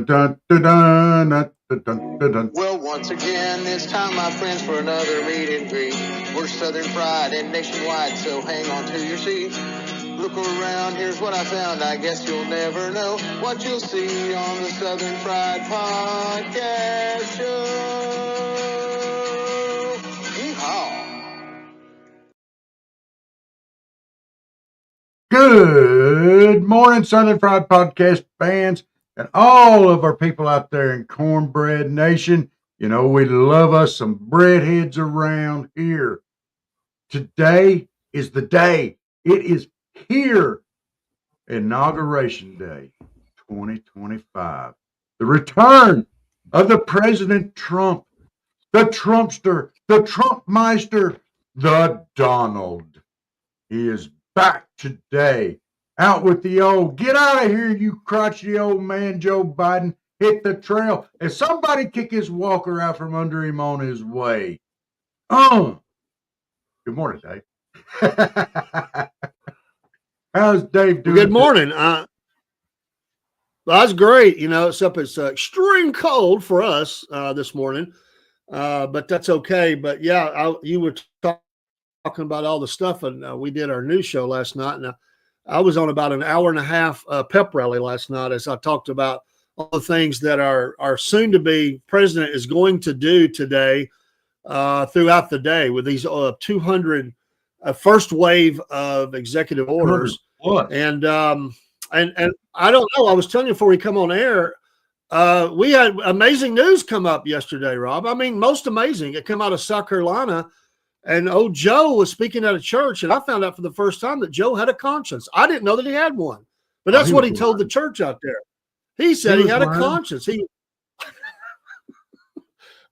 Well, once again, it's time, my friends, for another meet and greet. We're Southern Fried and nationwide, so hang on to your seat. Look around, here's what I found. I guess you'll never know what you'll see on the Southern Fried Podcast Show. Yeehaw! Good morning, Southern Fried Podcast fans, and all of our people out there in Cornbread Nation. You know, we love us some breadheads around here. Today is the day. It is here. Inauguration Day 2025. The return of the President Trump, the Trumpster, the Trumpmeister, the Donald. He is back today. Out with the old, get out of here, you crotchety old man, Joe Biden. Hit the trail. And somebody kick his walker out from under him on his way. Oh, good morning, Dave. How's Dave doing? Good morning. That's great. You know, it's extreme cold for us this morning, but that's okay. But yeah, you were talking about all the stuff, and we did our news show last night, and I was on about an hour and a half pep rally last night as I talked about all the things that our soon-to-be president is going to do today throughout the day with these 200 first wave of executive orders. And I don't know. I was telling you before we come on air, we had amazing news come up yesterday, Rob. I mean, most amazing. It came out of South Carolina. And old Joe was speaking at a church, and I found out for the first time that Joe had a conscience. I didn't know that he had one, but that's what he told the church out there. He said he had a conscience. That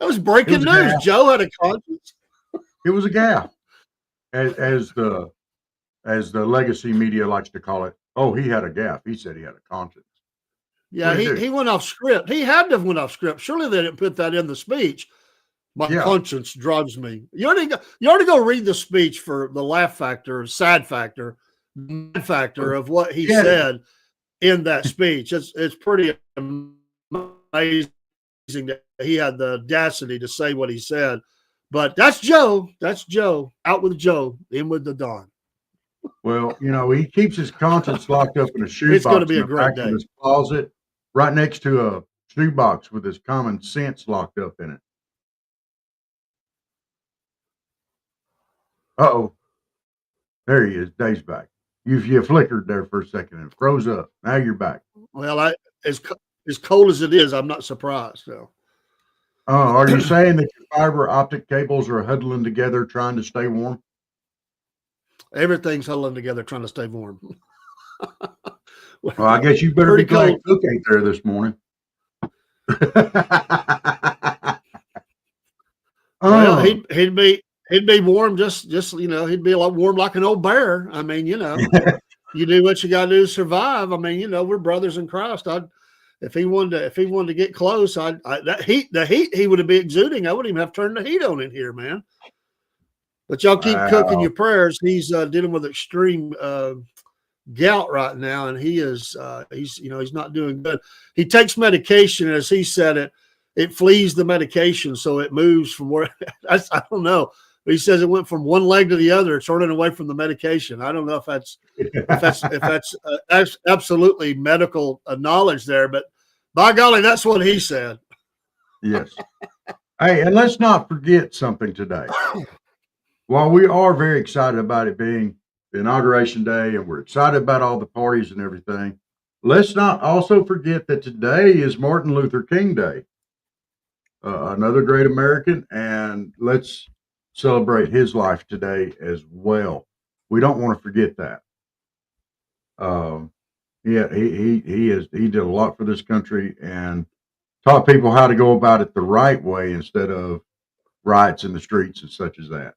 was breaking news. Joe had a conscience. It was a gaffe, as the legacy media likes to call it. Oh, he had a gaffe. He said he had a conscience. Yeah, he went off script. He had to have went off script. Surely they didn't put that in the speech. My conscience drives me. You already go read the speech for the laugh factor, sad factor, mad factor of what he said in that speech. It's pretty amazing that he had the audacity to say what he said. But that's Joe. That's Joe. Out with Joe, in with the Don. Well, you know, he keeps his conscience locked up in a shoebox. It's going to be a great day. In his closet, right next to a shoebox with his common sense locked up in it. Uh-oh. There he is. Dave's back. You flickered there for a second and froze up. Now you're back. Well, as cold as it is, I'm not surprised. So. Are you saying that your fiber optic cables are huddling together trying to stay warm? Everything's huddling together trying to stay warm. Well, I guess you better be glad Cook ain't there this morning. Well, he'd be warm, just you know, he'd be a lot warm like an old bear. I mean, you know, you do what you got to do to survive. I mean, you know, we're brothers in Christ. If he wanted to get close, the heat he would be exuding. I wouldn't even have turned the heat on in here, man. But y'all keep cooking your prayers. He's dealing with extreme gout right now, and he's not doing good. He takes medication, and as he said it flees the medication, so it moves from where I don't know. He says it went from one leg to the other, turning away from the medication. I don't know if that's absolutely medical knowledge there, but by golly, that's what he said. Yes. Hey, and let's not forget something today. While we are very excited about it being the inauguration day, and we're excited about all the parties and everything, let's not also forget that today is Martin Luther King Day, another great American, and let's celebrate his life today as well. We don't want to forget that. He did a lot for this country and taught people how to go about it the right way instead of riots in the streets and such as that.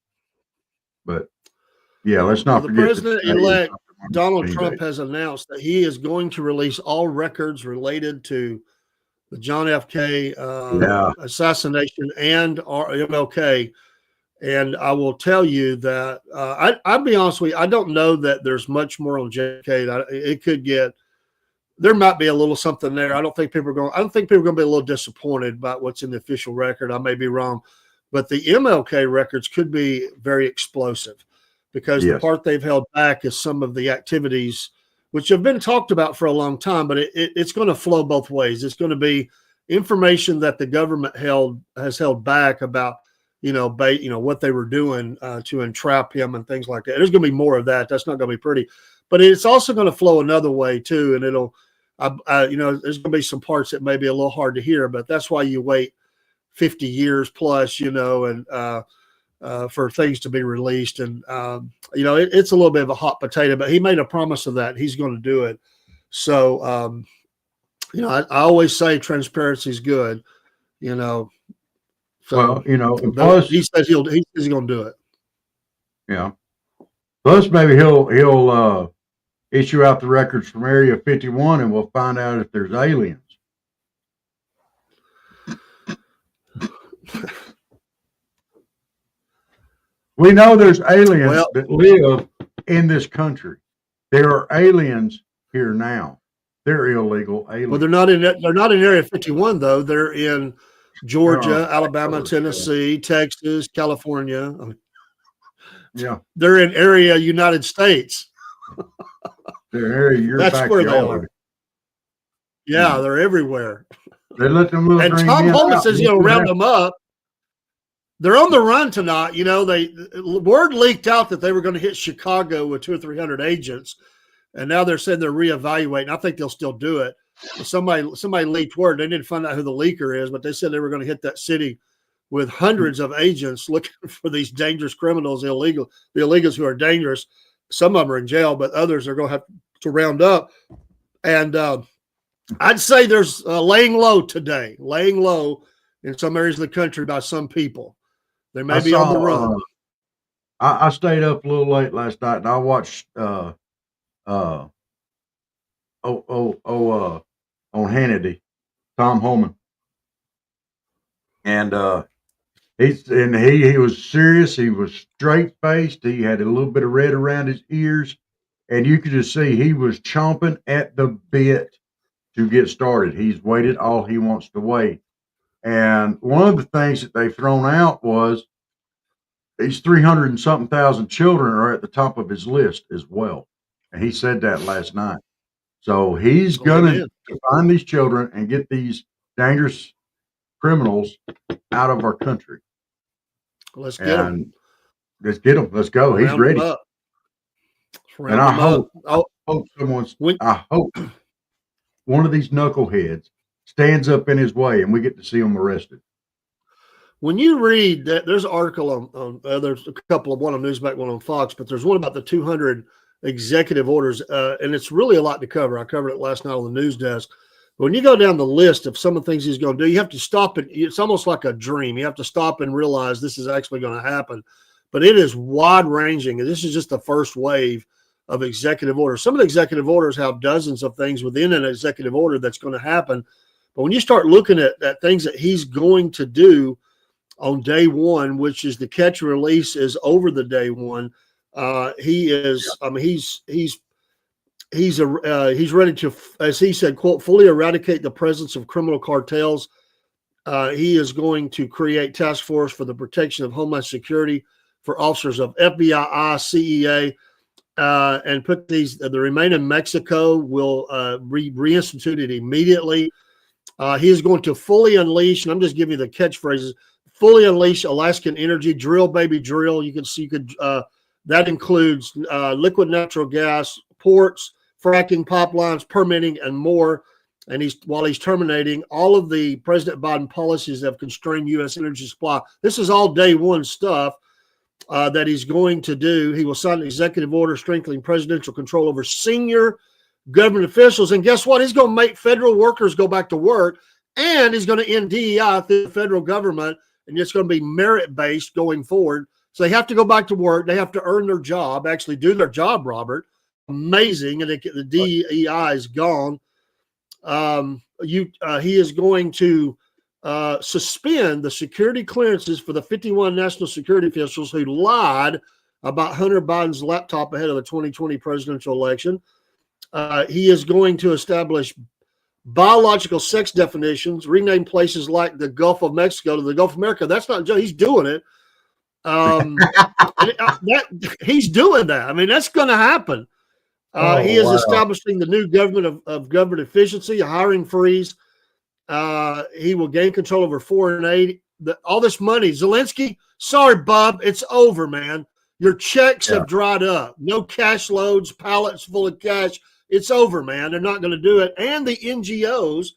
But yeah, let's not forget. The president-elect Donald Trump has announced that he is going to release all records related to the John F. K. Assassination and MLK. And I will tell you that I'll be honest with you, I don't know that there's much more on JFK. It could get there might be a little something there. I don't think people are going to be a little disappointed about what's in the official record. I may be wrong, but the MLK records could be very explosive because the part they've held back is some of the activities which have been talked about for a long time, but it's going to flow both ways. It's going to be information that the government has held back about, what they were doing to entrap him and things like that. There's going to be more of that. That's not going to be pretty, but it's also going to flow another way too. And it'll, there's going to be some parts that may be a little hard to hear, but that's why you wait 50 years plus, and for things to be released. And, it's a little bit of a hot potato, but he made a promise of that. He's going to do it. So, I always say transparency is good, So, plus, he says he's going to do it. Yeah. Plus, maybe he'll issue out the records from Area 51, and we'll find out if there's aliens. We know there's aliens that live in this country. There are aliens here now. They're illegal aliens. Well, they're not in Area 51 though. They're in Georgia, Alabama, Tennessee, Texas, California. Yeah, they're in area United States. They're area. That's where they are. Yeah, they're everywhere. They let them little. And Tom Holman says, round them up. They're on the run tonight. Word leaked out that they were going to hit Chicago with 200 or 300 agents, and now they're saying they're reevaluating. I think they'll still do it. Somebody leaked word. They didn't find out who the leaker is, but they said they were going to hit that city with hundreds of agents looking for these dangerous criminals, the illegals who are dangerous. Some of them are in jail, but others are going to have to round up. And I'd say there's laying low today, in some areas of the country by some people. They may be on the run. I stayed up a little late last night, and I watched on Hannity, Tom Holman, and he was serious. He was straight faced. He had a little bit of red around his ears, and you could just see he was chomping at the bit to get started. He's waited all he wants to wait. And one of the things that they've thrown out was these 300 and something thousand children are at the top of his list as well. And he said that last night. So he's going to find these children and get these dangerous criminals out of our country. Let's get them. Let's get them. Let's go. He's ready. And I hope one of these knuckleheads stands up in his way and we get to see him arrested. When you read that, there's an article on there's a couple of one on Newsmax, one on Fox, but there's one about the 200 executive orders, and it's really a lot to cover. I covered it last night on the news desk. But when you go down the list of some of the things he's going to do, you have to stop it. It's almost like a dream. You have to stop and realize this is actually going to happen. But it is wide ranging, and this is just the first wave of executive orders. Some of the executive orders have dozens of things within an executive order that's going to happen. But when you start looking at things that he's going to do on day one, which is the catch and release is over the day one, he is. I mean, he's ready to, as he said, quote, fully eradicate the presence of criminal cartels. He is going to create task force for the protection of Homeland Security for officers of FBI, CEA, and put these. The remain in Mexico will reinstitute it immediately. He is going to fully unleash, and I'm just giving you the catchphrases, fully unleash Alaskan energy, drill, baby, drill. You can see, that includes liquid natural gas, ports, fracking, pipelines, permitting, and more. And while he's terminating all of the President Biden policies that have constrained U.S. energy supply. This is all day one stuff that he's going to do. He will sign an executive order strengthening presidential control over senior government officials. And guess what? He's going to make federal workers go back to work, and he's going to end DEI through the federal government, and it's going to be merit-based going forward. So they have to go back to work. They have to earn their job, actually do their job, Robert. Amazing. And the DEI is gone. He is going to suspend the security clearances for the 51 national security officials who lied about Hunter Biden's laptop ahead of the 2020 presidential election. He is going to establish biological sex definitions, rename places like the Gulf of Mexico to the Gulf of America. That's not Joe. He's doing it. He's doing that. I mean, that's going to happen. He is establishing the new government of government efficiency, a hiring freeze. He will gain control over foreign aid. All this money, Zelensky, sorry, Bob, it's over, man. Your checks have dried up. No cash loads, pallets full of cash. It's over, man. They're not going to do it. And the NGOs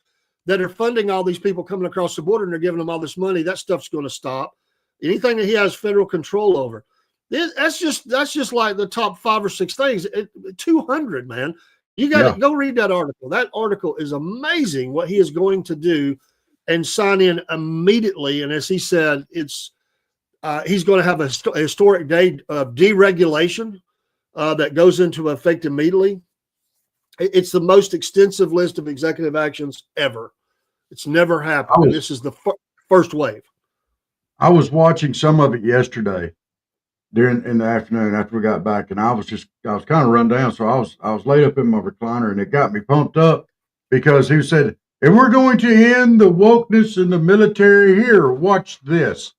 that are funding all these people coming across the border and they're giving them all this money, that stuff's going to stop. Anything that he has federal control over. That's just like the top 5 or 6 things. 200, man. You got to go read that article. That article is amazing what he is going to do and sign in immediately. And as he said, it's he's going to have a historic day of deregulation that goes into effect immediately. It's the most extensive list of executive actions ever. It's never happened. And this is the first wave. I was watching some of it yesterday in the afternoon after we got back, and I was kind of run down. So I was laid up in my recliner, and it got me pumped up because he said, and we're going to end the wokeness in the military here. Watch this.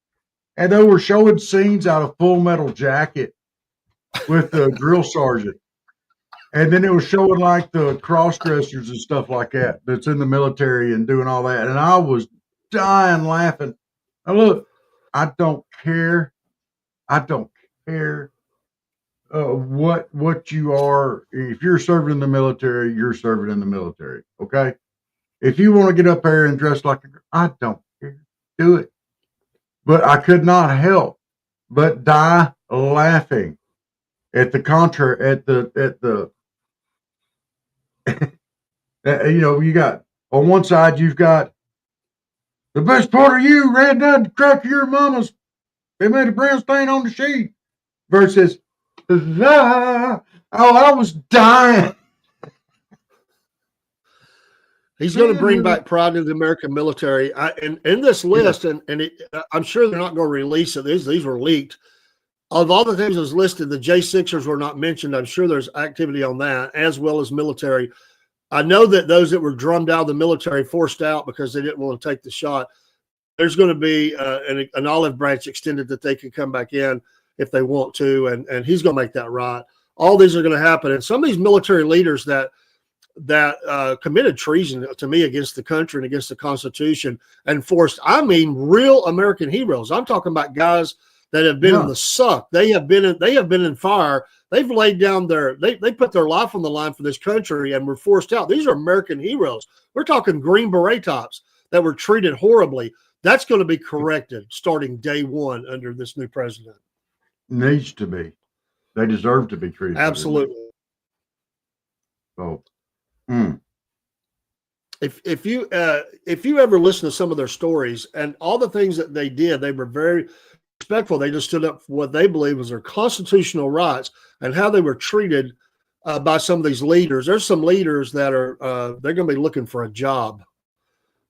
And they were showing scenes out of Full Metal Jacket with the drill sergeant. And then it was showing like the cross dressers and stuff like that that's in the military and doing all that. And I was dying laughing. Now look, I don't care. What you are. If you're serving in the military, you're serving in the military. Okay. If you want to get up there and dress like a girl, I don't care. Do it. But I could not help but die laughing at the contrary, at the you got on one side, you've got the best part of you ran down the crack of your mama's. They made a brown stain on the sheet versus I was dying. He's going to bring back pride in the American military. In this list, I'm sure they're not going to release it. These were leaked. Of all the things that was listed, the J6ers were not mentioned. I'm sure there's activity on that, as well as military. I know that those that were drummed out of the military, forced out because they didn't want to take the shot, there's going to be an olive branch extended that they can come back in if they want to, and he's going to make that right. All these are going to happen. And some of these military leaders that committed treason to me against the country and against the Constitution and forced, I mean, real American heroes. I'm talking about guys that have been in the suck. They have been in fire. They've laid down they put their life on the line for this country and were forced out. These are American heroes. We're talking Green Beret tops that were treated horribly. That's going to be corrected starting day one under this new president. Needs to be. They deserve to be treated. Absolutely. So, if you ever listen to some of their stories and all the things that they did, they were very respectful. They just stood up for what they believe was their constitutional rights and how they were treated by some of these leaders. There's some leaders that are they're going to be looking for a job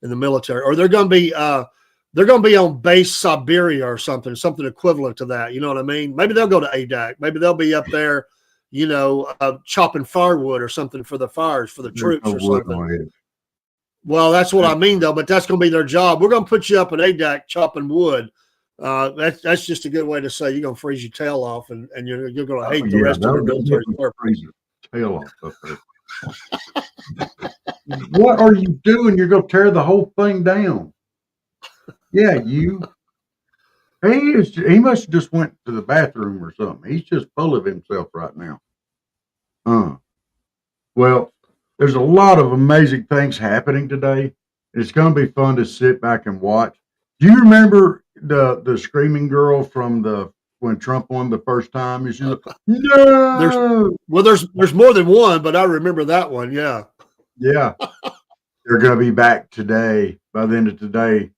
in the military, or they're going to be on base Siberia or something equivalent to that. You know what I mean? Maybe they'll go to ADAC. Maybe they'll be up there, chopping firewood or something for the fires for the troops or something. Well, that's what I mean, though. But that's going to be their job. We're going to put you up in ADAC chopping wood. That's just a good way to say you're going to freeze your tail off, and you're going to hate the rest of the military. Freeze your tail off up there. What are you doing? You're going to tear the whole thing down. Yeah, he must have just went to the bathroom or something. He's just full of himself right now. Well, there's a lot of amazing things happening today. It's going to be fun to sit back and watch. Do you remember the screaming girl from when Trump won the first time? She's like, no. There's more than one, but I remember that one. Yeah. Yeah. They're going to be back today. By the end of today,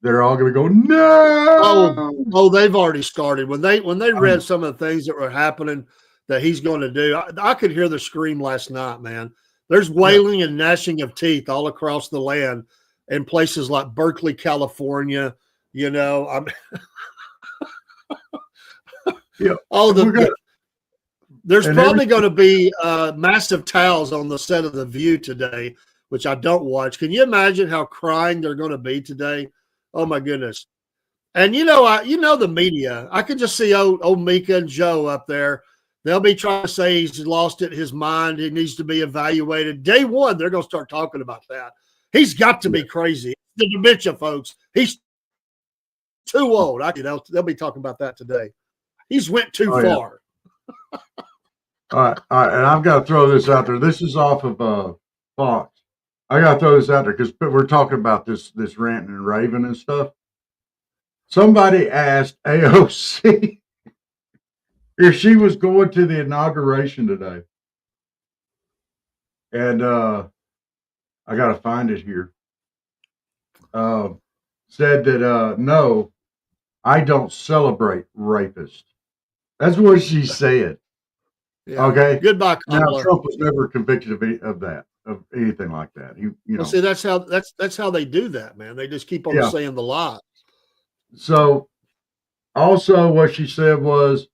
they're all going to go, no. Oh, they've already started. When they read some of the things that were happening that he's going to do, I could hear the scream last night, man. There's wailing and gnashing of teeth all across the land in places like Berkeley, California. There's probably going to be massive towels on the set of The View today, which I don't watch. Can you imagine how crying they're going to be today? Oh my goodness! And the media. I can just see old Mika and Joe up there. They'll be trying to say he's lost his mind. He needs to be evaluated. Day one, they're going to start talking about that. He's got to be crazy. The dementia, folks. He's too old. They'll be talking about that today. He's went too far. Yeah. All right, and I've got to throw this out there. This is off of Fox. I got to throw this out there because we're talking about this ranting and raving and stuff. Somebody asked AOC if she was going to the inauguration today, and I got to find it here. Said that no, I don't celebrate rapists. That's what she said. Yeah. Okay. Goodbye, Kamala. Now, Trump was never convicted of anything like that. Well, see, that's how they do that, man. They just keep on saying the lie. So, also, what she said was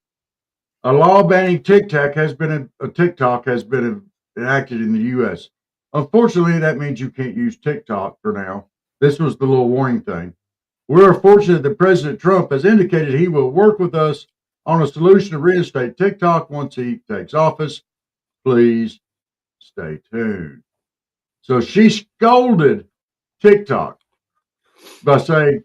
a law banning TikTok has been enacted in the U.S. Unfortunately, that means you can't use TikTok for now. This was the little warning thing. We're fortunate that President Trump has indicated he will work with us on a solution to reinstate TikTok once he takes office. Please stay tuned. So she scolded TikTok by saying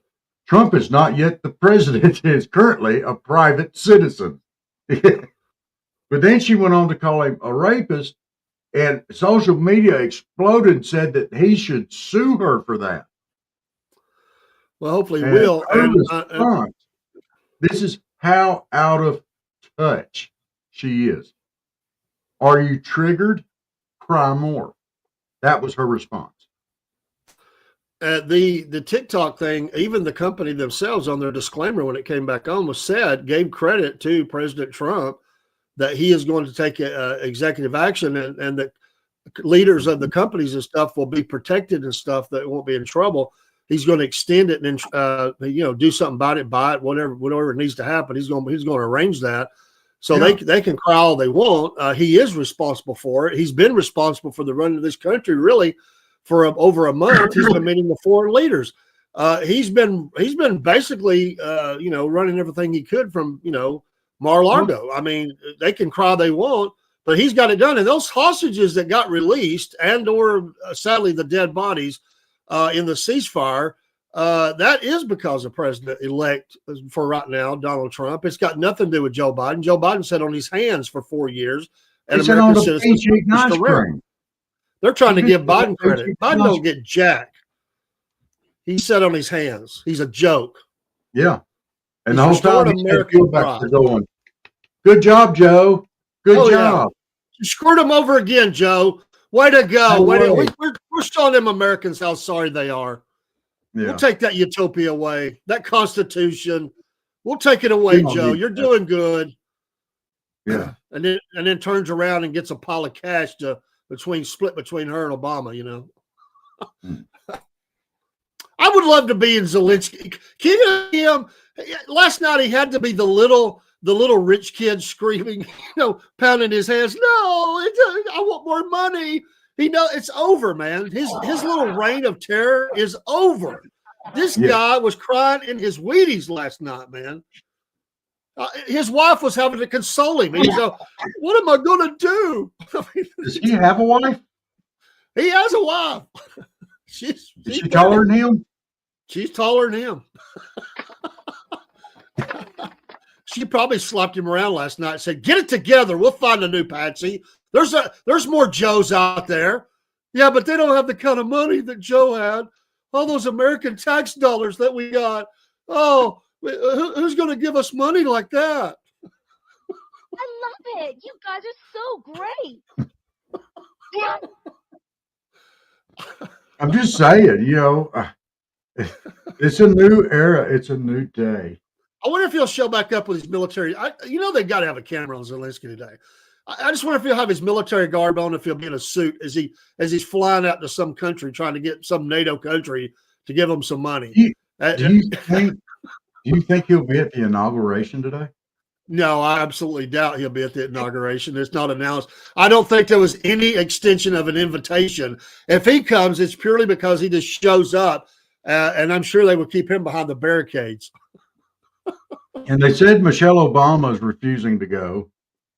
Trump is not yet the president. He is currently a private citizen. But then she went on to call him a rapist, and social media exploded and said that he should sue her for that. Well, hopefully he will. This is how out of touch she is. Are you triggered? Cry more. That was her response. The TikTok thing, even the company themselves on their disclaimer when it came back on gave credit to President Trump that he is going to take executive action and that leaders of the companies and stuff will be protected and stuff, that won't be in trouble. He's going to extend it and do something about it, buy it, whatever needs to happen. He's going to arrange that. So they can cry all they want. He is responsible for it. He's been responsible for the run of this country really for over a month. He's been meeting with foreign leaders. He's been basically running everything he could from Mar-a-Lago. I mean, they can cry they want, but he's got it done. And those hostages that got released or sadly the dead bodies in the ceasefire, that is because of President-elect for right now, Donald Trump. It's got nothing to do with Joe Biden. Joe Biden sat on his hands for 4 years. And American citizens. They're trying to give Biden credit. Biden don't get jack. He sat on his hands. He's a joke. Yeah. And the whole time they're going, good job, Joe. Good job. Yeah. You screwed him over again, Joe. Way to go. We're showing them Americans how sorry they are. Yeah. We'll take that utopia away. That Constitution. We'll take it away, Joe. You're doing good. Yeah. And then turns around and gets a pile of cash split between her and Obama, I would love to be in Zelensky. Can you hear him? Last night he had to be the little rich kid screaming, pounding his hands. No, I want more money. It's over, man. His little reign of terror is over. This guy was crying in his Wheaties last night, man. His wife was having to console him. He was like, what am I going to do? Does he have a wife? He has a wife. Is she taller than him? She's taller than him. She probably slapped him around last night and said, get it together. We'll find a new Patsy. There's more Joes out there. Yeah, but they don't have the kind of money that Joe had. All those American tax dollars that we got. Oh, who's going to give us money like that? I love it. You guys are so great. I'm just saying, it's a new era. It's a new day. I wonder if he'll show back up with his military. They've got to have a camera on Zelensky today. I just wonder if he'll have his military garb on, if he'll be in a suit as he's flying out to some country trying to get some NATO country to give him some money. Do you think he'll be at the inauguration today? No, I absolutely doubt he'll be at the inauguration. It's not announced. I don't think there was any extension of an invitation. If he comes, it's purely because he just shows up, and I'm sure they will keep him behind the barricades. And they said Michelle Obama is refusing to go.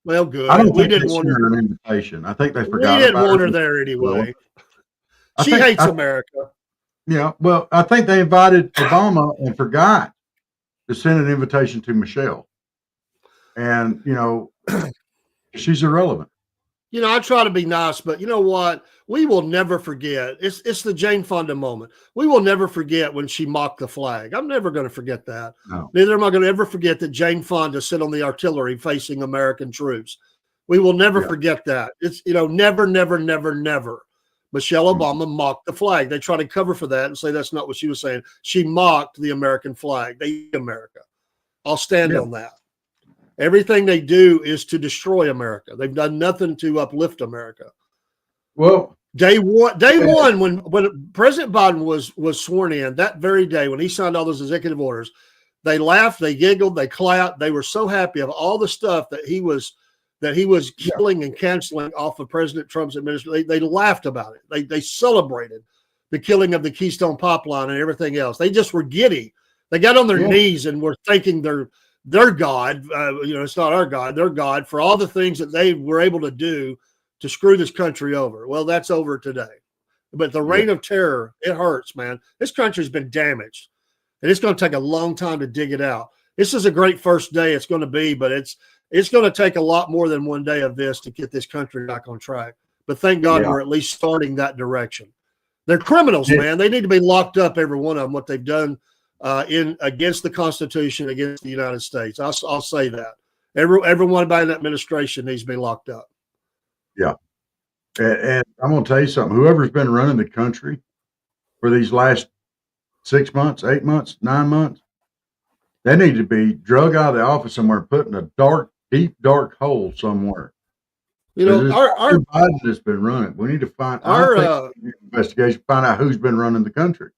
Well, good. I don't We think they didn't want sent her. her an invitation. I think they We forgot didn't about want her. her there anyway. She think- hates I- America. Yeah, well, I think they invited Obama and forgot to send an invitation to Michelle. And, she's irrelevant. I try to be nice, but you know what? We will never forget. It's the Jane Fonda moment. We will never forget when she mocked the flag. I'm never going to forget that. No. Neither am I going to ever forget that Jane Fonda sit on the artillery facing American troops. We will never forget that. It's, never, never, never, never. Michelle Obama mocked the flag. They try to cover for that and say that's not what she was saying. She mocked the American flag. They hate America. I'll stand on that. Everything they do is to destroy America. They've done nothing to uplift America. Well, day one, when President Biden was sworn in, that very day when he signed all those executive orders, they laughed, they giggled, they clapped. They were so happy of all the stuff that he was killing and canceling off of President Trump's administration. They laughed about it. They celebrated the killing of the Keystone Pipeline and everything else. They just were giddy. They got on their knees and were thanking their God, it's not our God, their God, for all the things that they were able to do to screw this country over. Well, that's over today. But the reign of terror, it hurts, man. This country's been damaged, and it's going to take a long time to dig it out. This is a great first day it's going to be, but it's going to take a lot more than one day of this to get this country back on track. But thank God we're at least starting that direction. They're criminals, man. They need to be locked up, every one of them, what they've done against the Constitution, against the United States. I'll say that. Everyone by the administration needs to be locked up. Yeah. And I'm going to tell you something. Whoever's been running the country for these last 6 months, 8 months, 9 months, they need to be drug out of the office somewhere and put in a deep, dark hole somewhere. Our Biden has been running. We need to find our investigation, find out who's been running the country.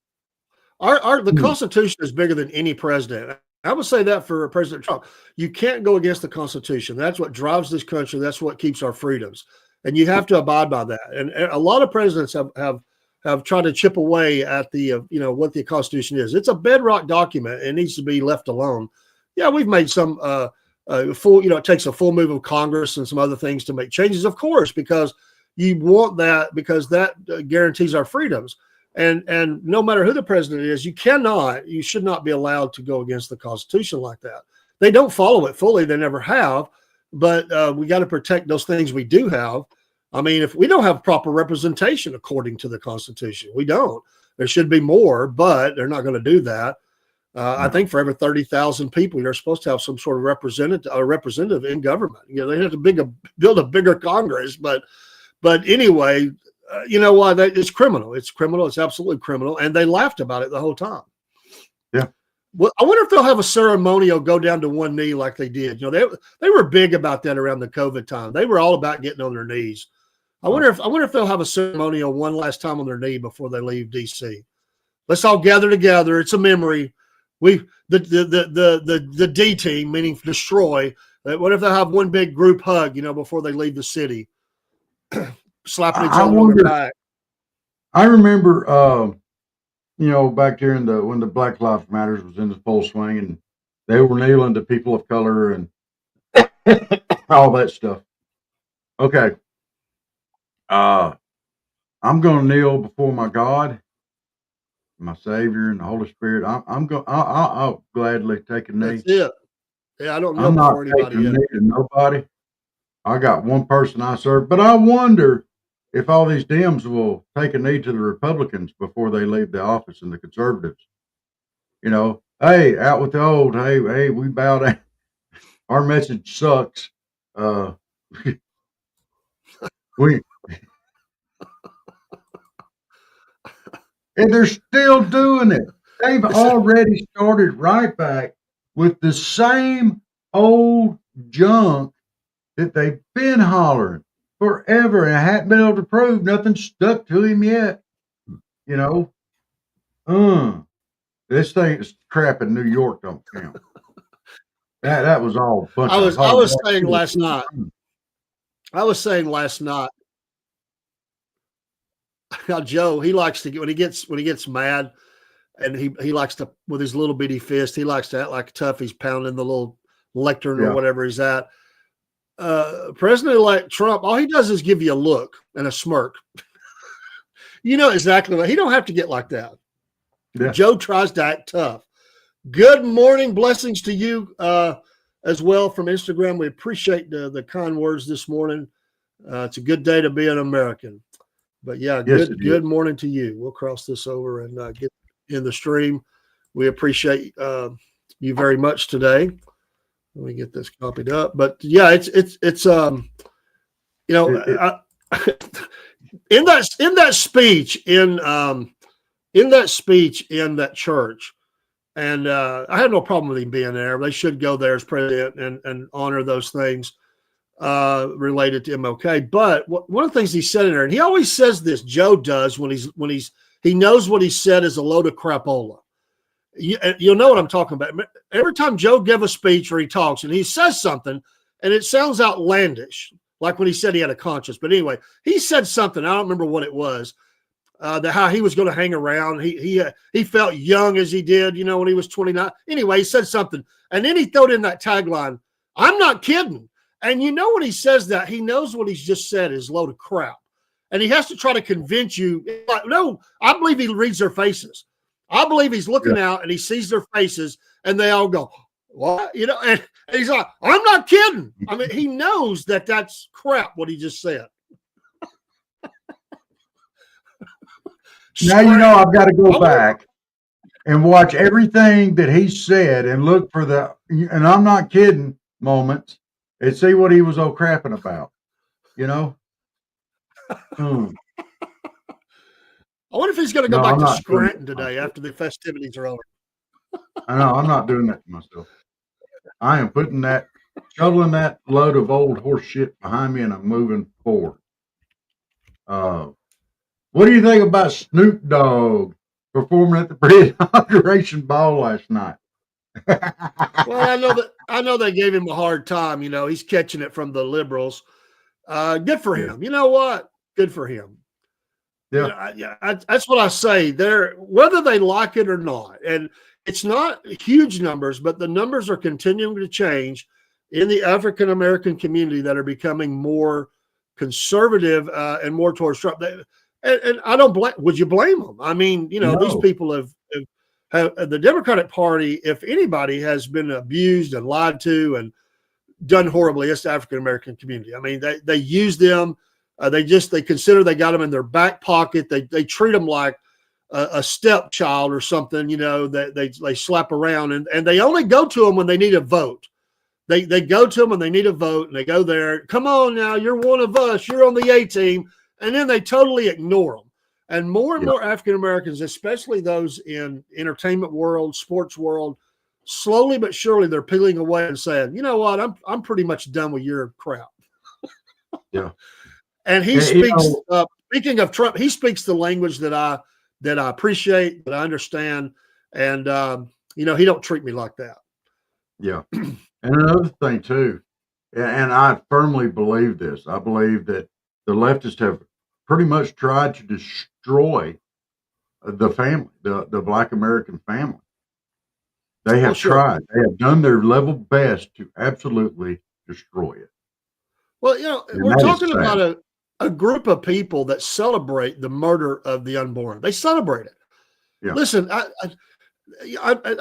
The Constitution is bigger than any president. I would say that for President Trump. You can't go against the Constitution. That's what drives this country. That's what keeps our freedoms. And you have to abide by that. And a lot of presidents have tried to chip away at the what the Constitution is. It's a bedrock document. It needs to be left alone. Yeah, we've made some it takes a full move of Congress and some other things to make changes, of course, because you want that, because that guarantees our freedoms. And no matter who the president is, you should not be allowed to go against the Constitution like that. They don't follow it fully. They never have. But we got to protect those things we do have. I mean, if we don't have proper representation according to the Constitution, we don't. There should be more, but they're not going to do that. I think for every 30,000 people, you're supposed to have some sort of representative in government. They have to build a bigger Congress. But anyway, you know what? It's criminal. It's criminal. It's absolutely criminal. And they laughed about it the whole time. Yeah. Well, I wonder if they'll have a ceremonial go down to one knee like they did. They were big about that around the COVID time. They were all about getting on their knees. I wonder if they'll have a ceremonial one last time on their knee before they leave DC. Let's all gather together. It's a memory. The D team, meaning destroy. What if they have one big group hug, before they leave the city, slapping each other on their back? I remember, back there when the Black Lives Matters was in the full swing, and they were kneeling to people of color and all that stuff. Okay. I'm going to kneel before my God, my Savior, and the Holy Spirit. I'll gladly take a knee. That's it. Yeah, I don't know I'm not anybody taking a knee to nobody. I got one person I serve, but I wonder if all these Dems will take a knee to the Republicans before they leave the office, and the conservatives. Hey, out with the old. Hey, we bow down. Our message sucks. And they're still doing it. They've already started right back with the same old junk that they've been hollering forever and hadn't been able to prove. Nothing stuck to him yet. This thing is crap in New York don't count. That was all. I was saying last night. I was saying last night. Now Joe, he likes to get when he gets mad, and he likes to, with his little bitty fist, he likes to act like tough. He's pounding the little lectern or whatever he's at. President-elect Trump, all he does is give you a look and a smirk. You know exactly what. He don't have to get like that. Yeah. Joe tries to act tough. Good morning, blessings to you as well from Instagram. We appreciate the kind words this morning. It's a good day to be an American. But yeah, good morning to you. We'll cross this over and get in the stream. We appreciate you very much today. Let me get this copied up. But yeah, it's in that speech in that church, and I had no problem with him being there. They should go there as president and honor those things related to MLK. But one of the things he said in there, and he always says this, Joe does, when he knows what he said is a load of crapola. You'll know what I'm talking about. Every time Joe gives a speech or he talks and he says something and it sounds outlandish, like when he said he had a conscience. But anyway, he said something, I don't remember what it was, that how he was going to hang around. He felt young as he did, when he was 29. Anyway, he said something. And then he threw in that tagline, "I'm not kidding." And when he says that, he knows what he's just said is a load of crap. And he has to try to convince you. Like, no, I believe he reads their faces. I believe he's looking out and he sees their faces and they all go, "What?" And he's like, "I'm not kidding." I mean, he knows that that's crap what he just said. Now, I've got to go back and watch everything that he said and look for and I'm not kidding moments and see what he was all crapping about, I wonder if he's going to go back to Scranton today after the festivities are over. I know. I'm not doing that to myself. I am shoveling that load of old horse shit behind me, and I'm moving forward. What do you think about Snoop Dogg performing at the pre-inauguration ball last night? Well, I know they gave him a hard time. He's catching it from the liberals. Good for him. You know what? Good for him. Yeah, that's what I say. Whether they like it or not, and it's not huge numbers, but the numbers are continuing to change in the African American community that are becoming more conservative and more towards Trump. And I don't blame. Would you blame them? I mean, these people have the Democratic Party. If anybody has been abused and lied to and done horribly, it's the African American community. I mean, they use them. They consider they got them in their back pocket. They treat them like a stepchild or something, that they slap around and they only go to them when they need a vote. They go to them when they need a vote and they go there. Come on now, you're one of us. You're on the A team. And then they totally ignore them. And more African Americans, especially those in entertainment world, sports world, slowly but surely they're peeling away and saying, "You know what? I'm pretty much done with your crap." Yeah. And he speaks. Speaking of Trump, he speaks the language that I appreciate, that I understand, and he don't treat me like that. Yeah, and another thing too, and I firmly believe this. I believe that the leftists have pretty much tried to destroy the family, the Black American family. They have tried. They have done their level best to absolutely destroy it. Well, we're talking about a group of people that celebrate the murder of the unborn. They celebrate it. Yeah. Listen, I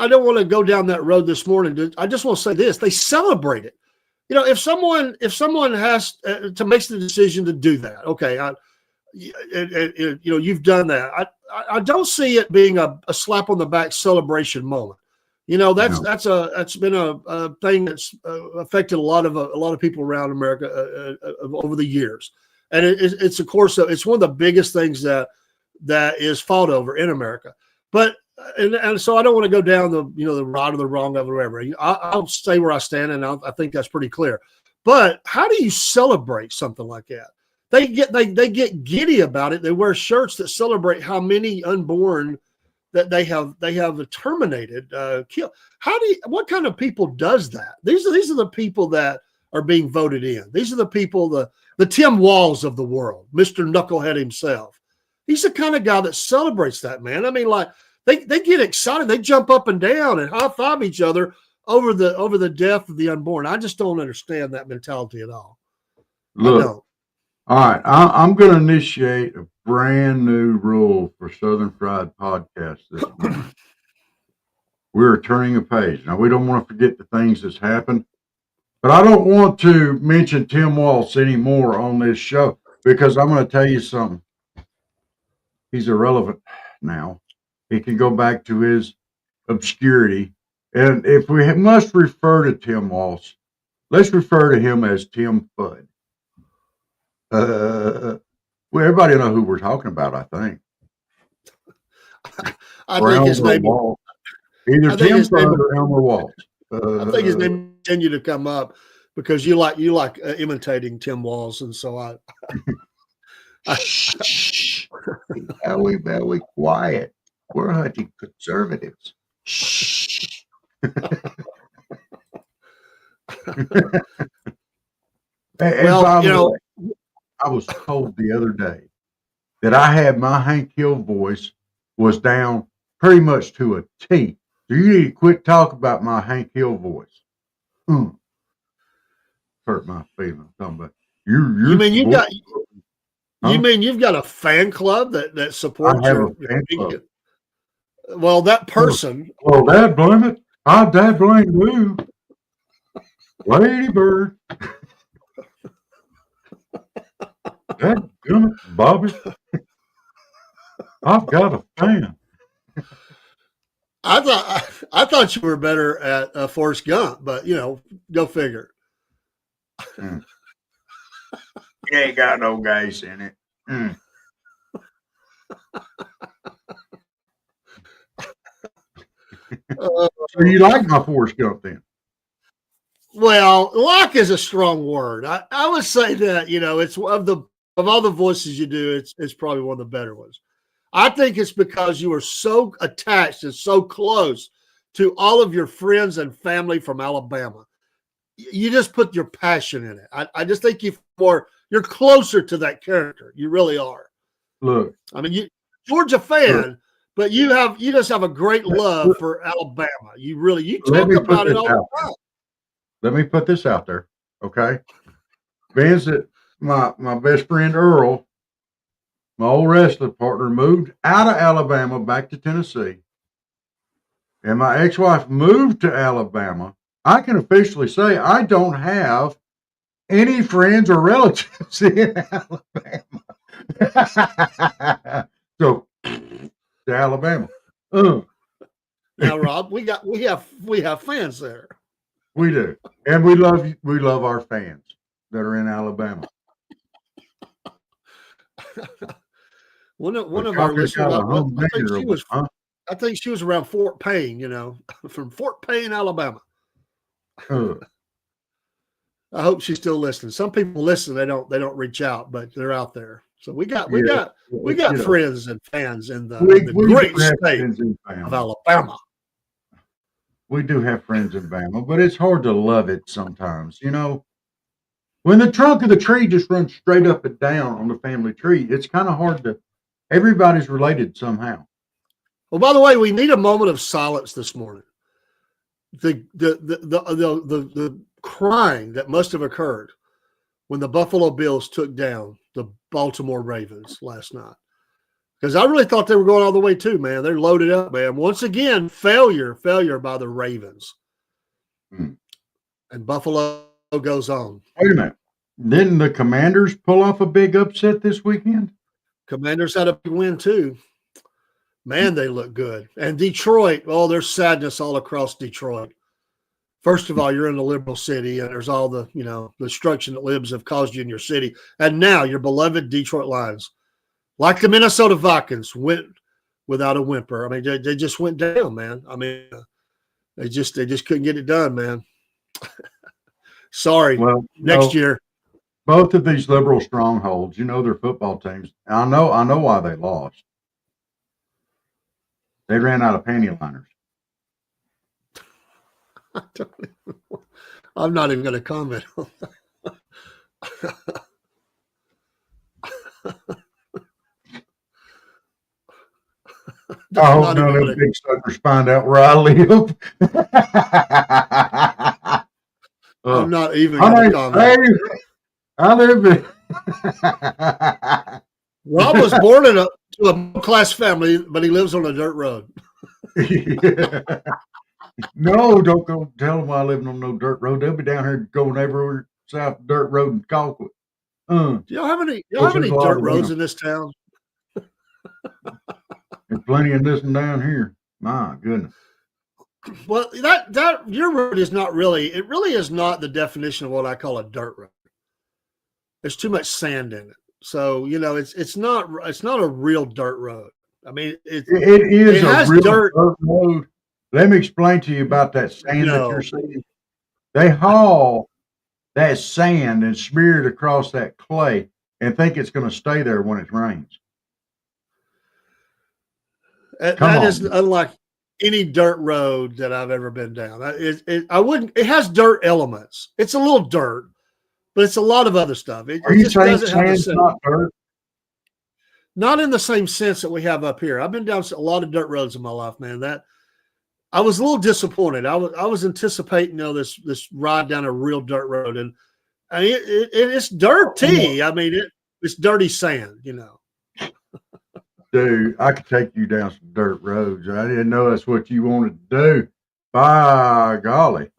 don't want to go down that road this morning. I just want to say this: they celebrate it. If someone has to make the decision to do that, okay, you've done that. I don't see it being a slap on the back celebration moment. That's been a thing that's affected a lot of people around America over the years. And it's of course it's one of the biggest things that is fought over in America. But and so I don't want to go down the right or the wrong of it or whatever. I'll stay where I stand, and I think that's pretty clear. But how do you celebrate something like that? They get giddy about it. They wear shirts that celebrate how many unborn that they have terminated, killed. What kind of people does that? These are the people that are being voted in. These are the people, the Tim Walls of the world, Mr. Knucklehead himself. He's the kind of guy that celebrates that, man. I mean, like they get excited, they jump up and down and high five each other over the death of the unborn. I just don't understand that mentality at all. Look, I don't. All right, I'm going to initiate a brand new rule for Southern Fried Podcast this morning. We're turning a page. Now, we don't want to forget the things that's happened, but I don't want to mention Tim Waltz anymore on this show because I'm going to tell you something. He's irrelevant now. He can go back to his obscurity. And if we must refer to Tim Waltz, let's refer to him as Tim Fudd. Well, everybody know who we're talking about, I think. I think his name Waltz. Either Tim Fudd or Elmer Waltz. I think his name continue to come up because you like imitating Tim Walz, and so I Shh. Very quiet. We're hunting conservatives. Shh. Well, I was told the other day that I had my Hank Hill voice was down pretty much to a T. So you need to quit talking about my Hank Hill voice. Hurt my feelings. Talking about you mean you've got you mean you've got a fan club that supports your fan club. Well, that person. Well, Dad blame it. I Dad blame you. Lady Bird. That gummit, Bobby. I've got a fan. I thought you were better at Forrest Gump, but go figure. It ain't got no gas in it. So you like my Forrest Gump then? Well, like is a strong word. I would say that it's of all the voices you do, it's probably one of the better ones. I think it's because you are so attached and so close to all of your friends and family from Alabama. You just put your passion in it. I just think you're closer to that character. You really are. Look, I mean, Georgia fan, but you just have a great love for Alabama. You talk about it all the time. Let me put this out there, okay? Being that my best friend Earl, my old wrestling partner, moved out of Alabama back to Tennessee, and my ex-wife moved to Alabama, I can officially say I don't have any friends or relatives in Alabama. So, to Alabama. Now, Rob, we have fans there. We do, and we love our fans that are in Alabama. One of our listeners, I think she was around Fort Payne, from Fort Payne, Alabama. I hope she's still listening. Some people listen, they don't reach out, but they're out there. So we got friends and fans in the great state of Alabama. We do have friends in Bama, but it's hard to love it sometimes. When the trunk of the tree just runs straight up and down on the family tree, it's kind of hard to. Everybody's related somehow. Well, by the way, we need a moment of silence this morning. The crying that must have occurred when the Buffalo Bills took down the Baltimore Ravens last night. Because I really thought they were going all the way too, man. They're loaded up, man. Once again, failure by the Ravens. And Buffalo goes on. Wait a minute. Didn't the Commanders pull off a big upset this weekend? Commanders had a big win too. Man, they look good. And Detroit, there's sadness all across Detroit. First of all, you're in a liberal city, and there's all the, the destruction that libs have caused you in your city. And now your beloved Detroit Lions, like the Minnesota Vikings, went without a whimper. I mean, they just went down, man. I mean, they just couldn't get it done, man. Sorry. Well, next year. Both of these liberal strongholds, their football teams. I know why they lost. They ran out of panty liners. I'm not even going to comment on that. I hope none of them big suckers find out where I live. I'm not even going to comment. I live in. Rob was born to a middle-class family, but he lives on a dirt road. No, don't go tell them I live on no dirt road. They'll be down here going everywhere south dirt road in Colquitt. Do y'all have any dirt roads in this town? There's plenty of this one down here. My goodness. Well, that your road is not really. It really is not the definition of what I call a dirt road. There's too much sand in it, so it's not a real dirt road. I mean, it has real dirt road. Let me explain to you about that sand that you're seeing. They haul that sand and smear it across that clay and think it's going to stay there when it rains. That is unlike any dirt road that I've ever been down. It has dirt elements. It's a little dirt, but it's a lot of other stuff. Are you saying sand's not dirt? Not in the same sense that we have up here. I've been down a lot of dirt roads in my life, man. I was a little disappointed. I was anticipating, this ride down a real dirt road, and it's dirty. I mean, it's dirty sand, Dude, I could take you down some dirt roads. I didn't know that's what you wanted to do. By golly.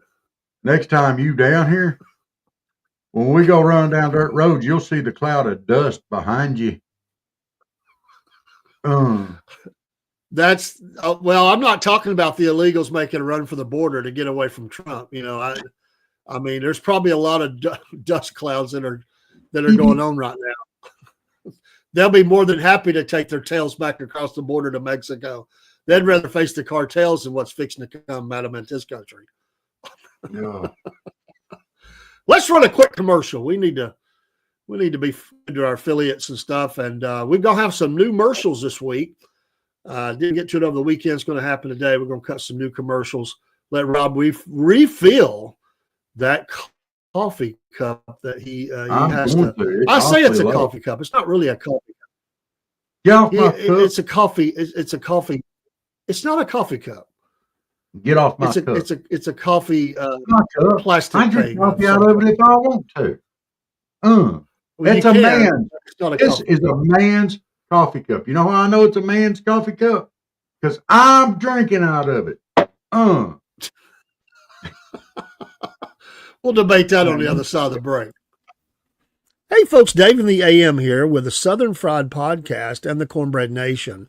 Next time you down here, when we go run down dirt roads, you'll see the cloud of dust behind you. That's well, I'm not talking about the illegals making a run for the border to get away from Trump. I mean, there's probably a lot of dust clouds that are going on right now. They'll be more than happy to take their tails back across the border to Mexico. They'd rather face the cartels than what's fixing to come at them in this country. Yeah. Let's run a quick commercial. We need to be to our affiliates and stuff, and we're gonna have some new commercials this week. Didn't get to it over the weekend. It's going to happen today. We're going to cut some new commercials. Let Rob refill that coffee cup that he has to. I say it's a coffee cup. It's not really a coffee cup. Yeah, it's a coffee. It's a coffee. It's not a coffee cup. Get off my cup. It's a coffee plastic. I drink coffee out of it if I want to. It's a man. This is a man's coffee cup. You know how I know it's a man's coffee cup? Because I'm drinking out of it. We'll debate that on the other side of the break. Hey, folks, Dave in the AM here with the Southern Fried Podcast and the Cornbread Nation.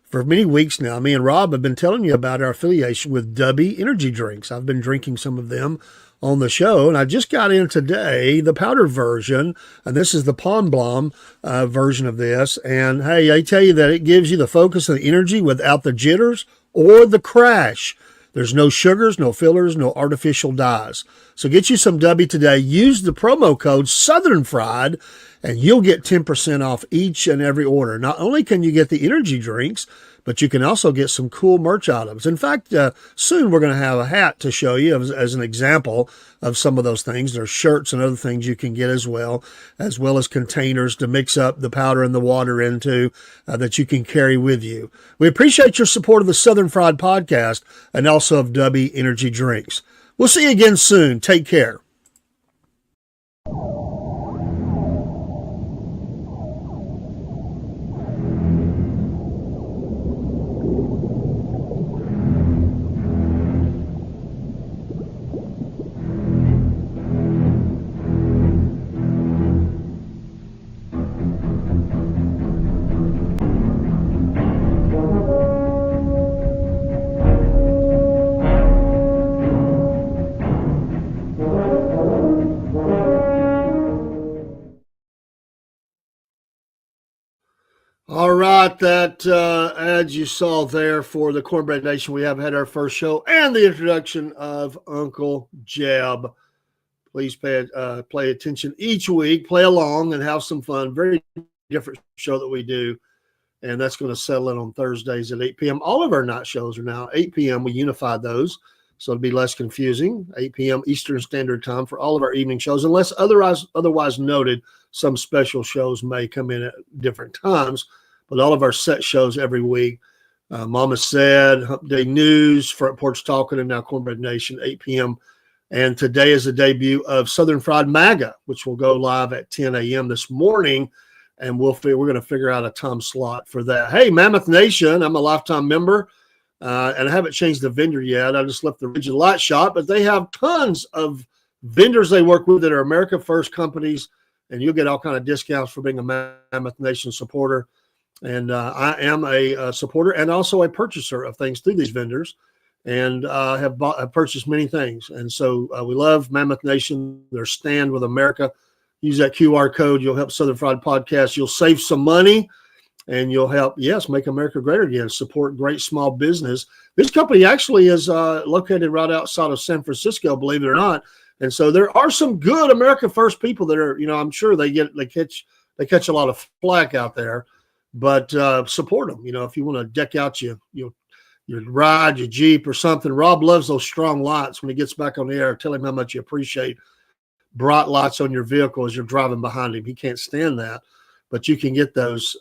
For many weeks now, me and Rob have been telling you about our affiliation with Dubby Energy Drinks. I've been drinking some of them on the show, and I just got in today the powdered version, and this is the Palm Blom version of this. And hey, I tell you that it gives you the focus and the energy without the jitters or the crash. There's no sugars, no fillers, no artificial dyes. So get you some Dubby today. Use the promo code Southern Fried, and you'll get 10% off each and every order. Not only can you get the energy drinks, but you can also get some cool merch items. In fact, soon we're going to have a hat to show you as an example of some of those things. There's shirts and other things you can get as well as containers to mix up the powder and the water into that you can carry with you. We appreciate your support of the Southern Fried Podcast and also of Dubby Energy Drinks. We'll see you again soon. Take care. All right, that ad you saw there for the Cornbread Nation, we have had our first show and the introduction of Uncle Jeb. Please pay attention each week, play along, and have some fun. Very different show that we do and that's going to settle in on Thursdays at 8 p.m. All of our night shows are now 8 p.m. We unified those, so it'll be less confusing. 8 p.m. Eastern Standard Time for all of our evening shows, unless otherwise noted. Some special shows may come in at different times, but all of our set shows every week. Mama Said, Hump Day News, Front Porch Talking, and now Cornbread Nation, 8 p.m. And today is the debut of Southern Fried MAGA, which will go live at 10 a.m. this morning. And we're going to figure out a time slot for that. Hey, Mammoth Nation, I'm a lifetime member, and I haven't changed the vendor yet. I just left the Rigid Light Shop, but they have tons of vendors they work with that are America First companies, and you'll get all kind of discounts for being a Mammoth Nation supporter. And I am a supporter and also a purchaser of things through these vendors, and have purchased many things. And so we love Mammoth Nation, their stand with America. Use that QR code. You'll help Southern Fried Podcast. You'll save some money, and you'll help, yes, make America great again, support great small business. This company actually is located right outside of San Francisco, believe it or not. And so there are some good America First people that are, I'm sure they catch a lot of flack out there, but support them. If you want to deck out your ride, your Jeep or something. Rob loves those strong lights. When he gets back on the air, tell him how much you appreciate bright lights on your vehicle as you're driving behind him. He can't stand that, but you can get those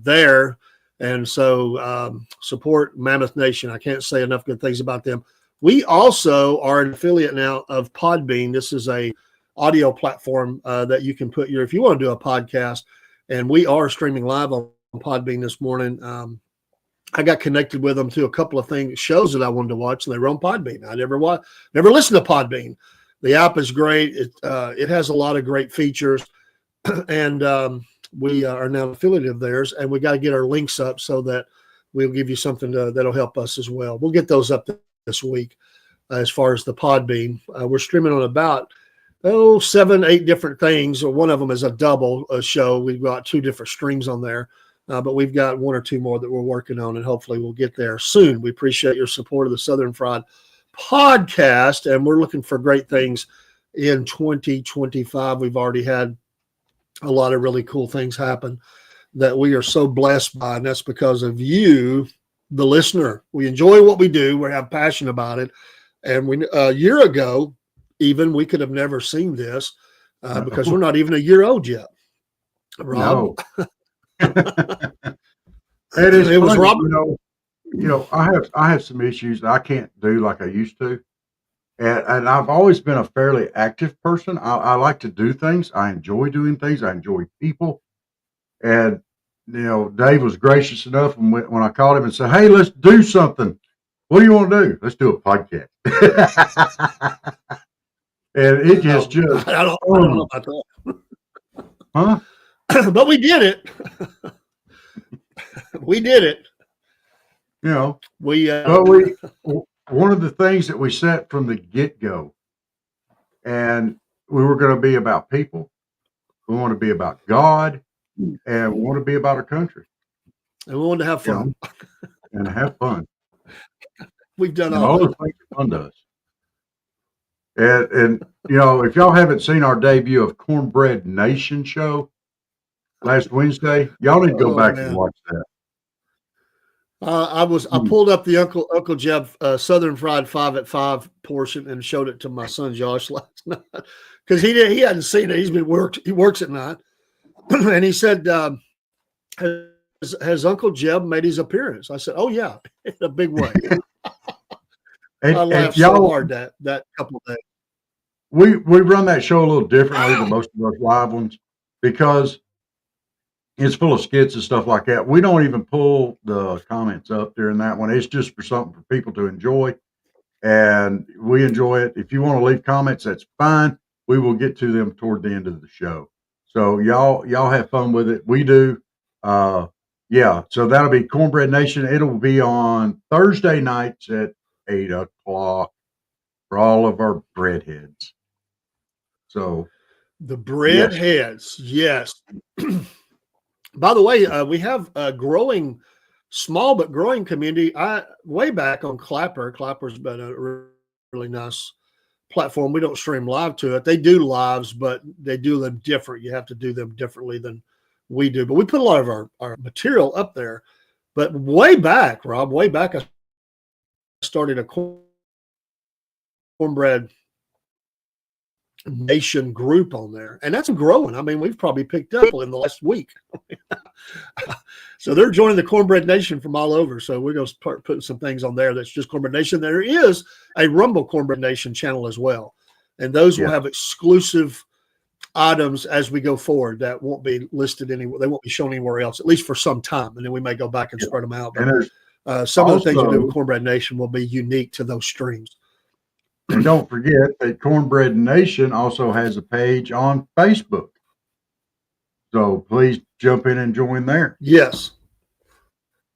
there. And so support Mammoth Nation. I can't say enough good things about them. We also are an affiliate now of Podbean. This is a audio platform that you can put if you want to do a podcast, and we are streaming live on Podbean this morning. I got connected with them to a couple of shows that I wanted to watch, and they were on Podbean. I never listened to Podbean. The app is great. It has a lot of great features, and we are now affiliate of theirs, and we got to get our links up so that we'll give you something that'll help us as well. We'll get those up this week as far as the Podbean. We're streaming on about 7-8 different things. One of them is a double show. We've got 2 different streams on there, but we've got 1 or 2 more that we're working on, and hopefully we'll get there soon. We appreciate your support of the Southern Fried Podcast, and we're looking for great things in 2025. We've already had a lot of really cool things happen that we are so blessed by, and that's because of you, the listener. We enjoy what we do. We have passion about it, and a year ago, even, we could have never seen this because we're not even a year old yet. Rob? No. It was Robert. I have some issues that I can't do like I used to. And I've always been a fairly active person. I like to do things. I enjoy doing things. I enjoy people. And, Dave was gracious enough when I called him and said, hey, let's do something. What do you want to do? Let's do a podcast. And it just I don't know about that. Huh? But we did it. We did it. One of the things that we set from the get-go, and we were going to be about people. We want to be about God, and we want to be about our country. And we want to have fun. And have fun. We've done all the things that fun does. And if y'all haven't seen our debut of Cornbread Nation show last Wednesday, y'all need to go back and watch that. I pulled up the Uncle Jeb Southern Fried 5 at 5 portion and showed it to my son Josh last night because he hadn't seen it. He works at night, and he said, "Has Uncle Jeb made his appearance?" I said, "Oh yeah, in a big way." I laughed so hard that couple of days. We run that show a little differently than most of our live ones because it's full of skits and stuff like that. We don't even pull the comments up during that one. It's just for something for people to enjoy, and we enjoy it. If you want to leave comments, that's fine. We will get to them toward the end of the show. So y'all have fun with it. We do. So that'll be Cornbread Nation. It'll be on Thursday nights at 8 o'clock for all of our breadheads. So the breadheads, yes. By the way, we have a small but growing community. Way back on Clapper. Clapper's been a really nice platform. We don't stream live to it. They do lives, but they do them different. You have to do them differently than we do. But we put a lot of our material up there. But way back, Rob, way back, I started a Cornbread Nation group on there, and that's growing. I mean, we've probably picked up in the last week. So they're joining the Cornbread Nation from all over. So we're going to start putting some things on there that's just Cornbread Nation. There is a Rumble Cornbread Nation channel as well, and those will have exclusive items as we go forward that won't be listed anywhere. They won't be shown anywhere else, at least for some time, and then we may go back and spread them out. But some of the things we do with Cornbread Nation will be unique to those streams. And don't forget that Cornbread Nation also has a page on Facebook. So please jump in and join there. Yes.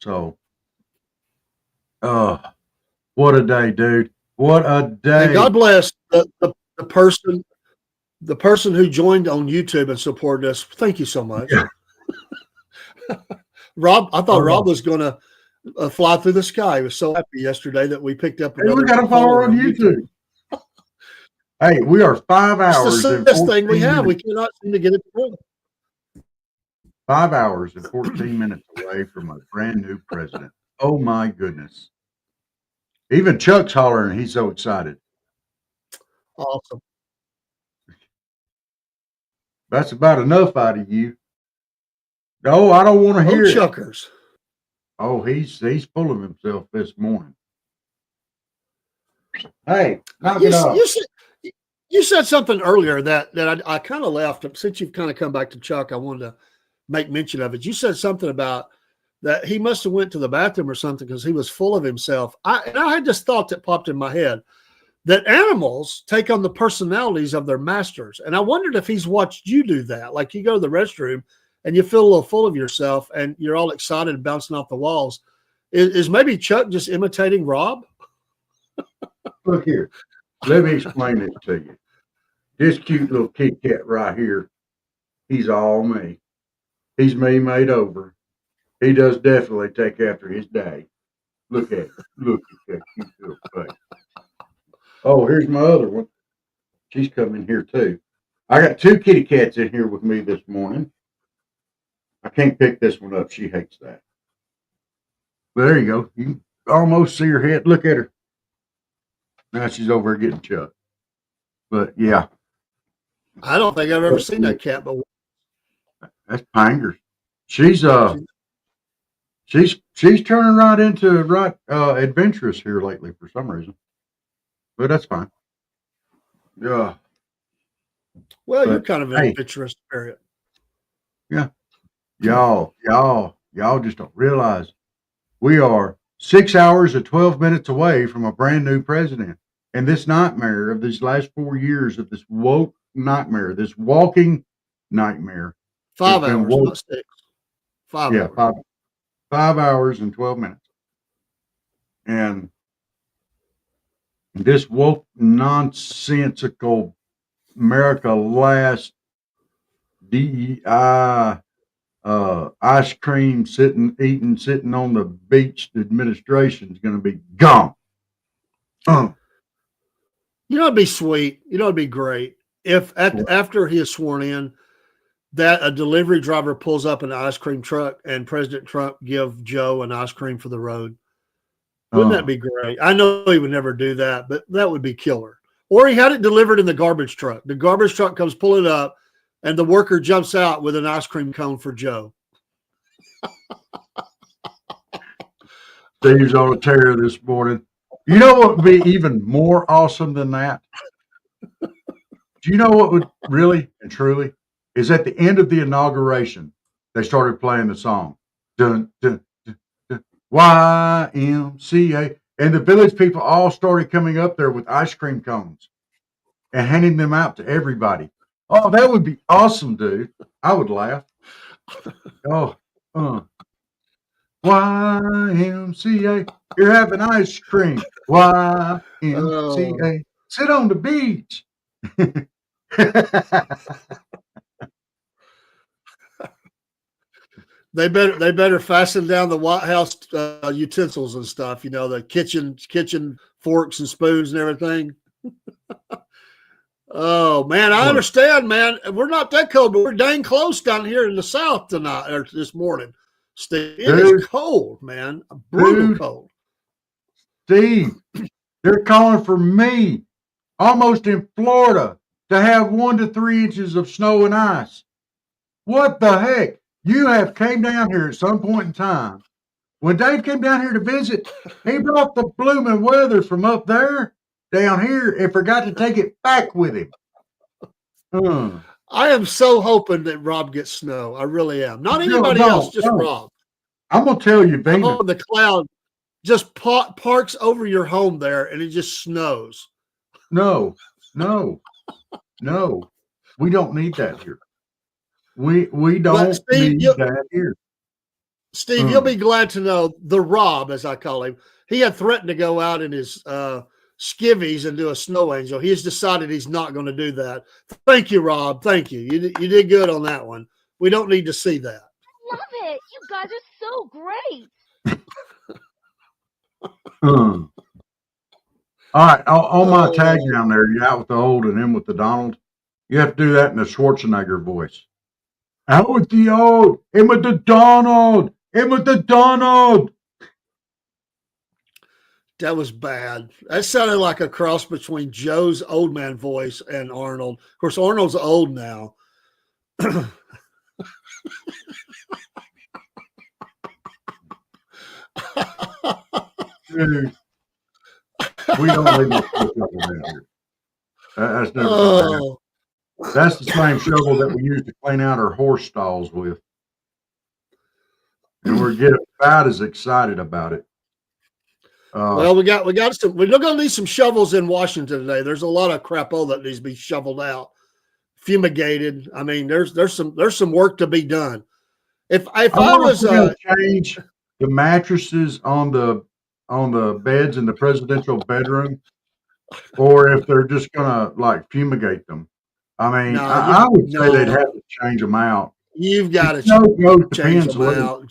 So, what a day, dude. What a day. And God bless the person who joined on YouTube and supported us. Thank you so much. Yeah. Rob, I thought Rob was going to fly through the sky. He was so happy yesterday that we picked up another. We got to follow on YouTube. Hey, we are 5 hours. It's the best thing we have. We cannot seem to get it together. 5 hours and 14 minutes away from a brand new president. Oh my goodness. Even Chuck's hollering. He's so excited. Awesome. That's about enough out of you. No, I don't want to hear Chuckers. It. Oh, he's full of himself this morning. Hey, knock it off. You said something earlier that I kind of left. Since you've kind of come back to Chuck, I wanted to make mention of it. You said something about that he must have went to the bathroom or something because he was full of himself. I had this thought that popped in my head that animals take on the personalities of their masters. And I wondered if he's watched you do that. Like you go to the restroom and you feel a little full of yourself and you're all excited and bouncing off the walls. Is maybe Chuck just imitating Rob? Look here. Let me explain this to you. This cute little Kit Kat right here, he's all me. He's me made over. He does definitely take after his daddy. Look at it. Look at that cute little face. Oh, here's my other one. She's coming here too. I got 2 kitty cats in here with me this morning. I can't pick this one up. She hates that. But there you go. You can almost see her head. Look at her. Now she's over there getting Chuck. But yeah. I don't think I've ever seen that cat, but that's Pangers. She's turning right into adventurous here lately for some reason. But that's fine. Yeah. Well, you're kind of an adventurous spirit. Yeah. Y'all just don't realize we are 6 hours and 12 minutes away from a brand new president. And this nightmare of these last 4 years of this woke nightmare, this walking nightmare. 5 hours, not 6. 5 hours. 5 hours and 12 minutes. And this woke nonsensical America last DEI ice cream sitting on the beach administration is going to be gone. You know, it'd be sweet. You know, it'd be great if after he is sworn in, that a delivery driver pulls up an ice cream truck and President Trump give Joe an ice cream for the road. Wouldn't that be great? I know he would never do that, but that would be killer. Or he had it delivered in the garbage truck. The garbage truck comes pulling up, and the worker jumps out with an ice cream cone for Joe. Steve's on a tear this morning. You know what would be even more awesome than that? Do you know what would really and truly is at the end of the inauguration, they started playing the song. Dun, dun, dun, dun, YMCA. And the village people all started coming up there with ice cream cones and handing them out to everybody. Oh, that would be awesome, dude. I would laugh. YMCA. You're having ice cream. YMCA. Sit on the beach. They better fasten down the White House utensils and stuff. You know, the kitchen forks and spoons and everything. Oh man, I understand, man. We're not that cold, but we're dang close down here in the South tonight or this morning. Steve, it is cold, man. Brutal cold. Steve, they're calling for me, almost in Florida, to have 1 to 3 inches of snow and ice. What the heck? You have came down here at some point in time. When Dave came down here to visit, he brought the blooming weather from up there down here and forgot to take it back with him. I am so hoping that Rob gets snow. I really am. Not anybody else, just Rob. I'm going to tell you, Venus. The cloud just parks over your home there and it just snows. No. We don't need that here. We don't Steve, need that here. Steve, you'll be glad to know the Rob, as I call him, he had threatened to go out in his skivvies and do a snow angel. He has decided he's not going to do that. Thank you, Rob. Thank you. You did good on that one. We don't need to see that. I love it. You guys are so great. All right. On my tag down there, you out with the old and in with the Donald. You have to do that in a Schwarzenegger voice. Out with the old, in with the Donald, in with the Donald. That was bad. That sounded like a cross between Joe's old man voice and Arnold. Of course, Arnold's old now. Dude, we don't leave no shovel down here. That's never That's the same shovel that we use to clean out our horse stalls with. And we're getting about as excited about it. Well, we're going to need some shovels in Washington today. There's a lot of crapo that needs to be shoveled out, fumigated. I mean, there's some work to be done. If I was change the mattresses on the beds in the presidential bedroom, or if they're just gonna like fumigate them. I mean, I would say they'd have to change them out. You've got to change them out.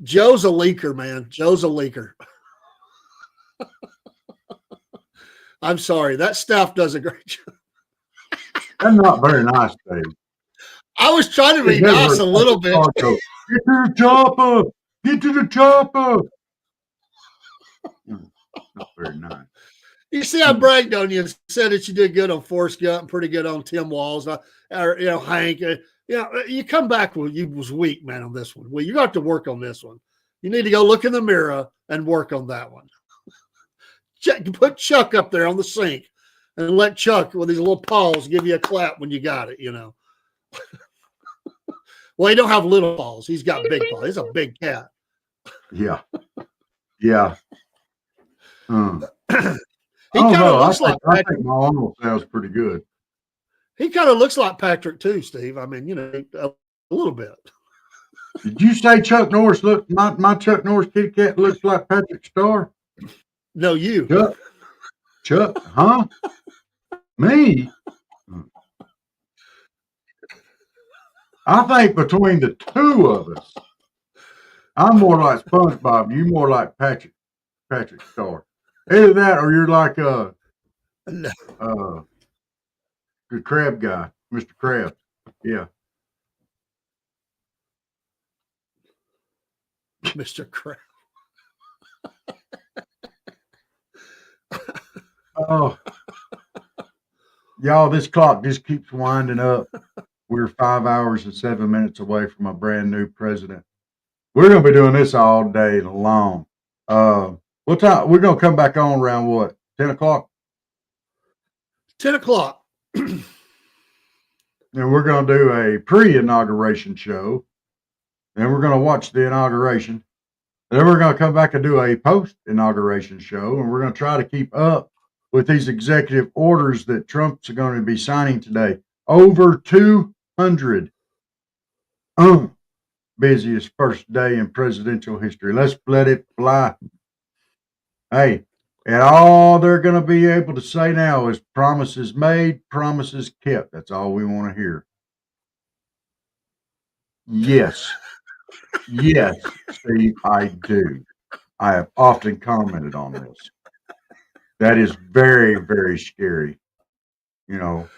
Joe's a leaker, man. Joe's a leaker. I'm sorry. That staff does a great job. That's not very nice, Dave. I was trying to be nice a little bit. Get to the chopper. Get to the chopper. Not very nice. You see, I bragged on you and said that you did good on Forrest Gump and pretty good on Tim Walls, or Hank. You come back with you was weak, man, on this one. Well, you got to work on this one. You need to go look in the mirror and work on that one. Put Chuck up there on the sink and let Chuck with his little paws give you a clap when you got it. Well, he don't have little paws. He's got big paws. He's a big cat. Yeah. He kind of looks like I think my Arnold sounds pretty good. He kind of looks like Patrick too, Steve. I mean, a little bit. Did you say Chuck Norris looked my Chuck Norris kitty cat looks like Patrick Starr? No, you. Chuck, huh? Me? I think between the two of us, I'm more like SpongeBob. You more like Patrick Starr. Either that, or you're like the crab guy, Mr. Crab. Yeah, Mr. Crab. Oh, y'all! This clock just keeps winding up. We're 5 hours and 7 minutes away from a brand new president. We're going to be doing this all day long. What time? We're going to come back on around what? 10 o'clock? 10 o'clock. And we're going to do a pre-inauguration show. Then we're going to watch the inauguration. Then we're going to come back and do a post-inauguration show. And we're going to try to keep up with these executive orders that Trump's going to be signing today. Over 200. Busiest first day in presidential history. Let's let it fly. Hey, and all they're going to be able to say now is promises made, promises kept. That's all we want to hear. Yes, Steve, I do. I have often commented on this. That is very, very scary. You know,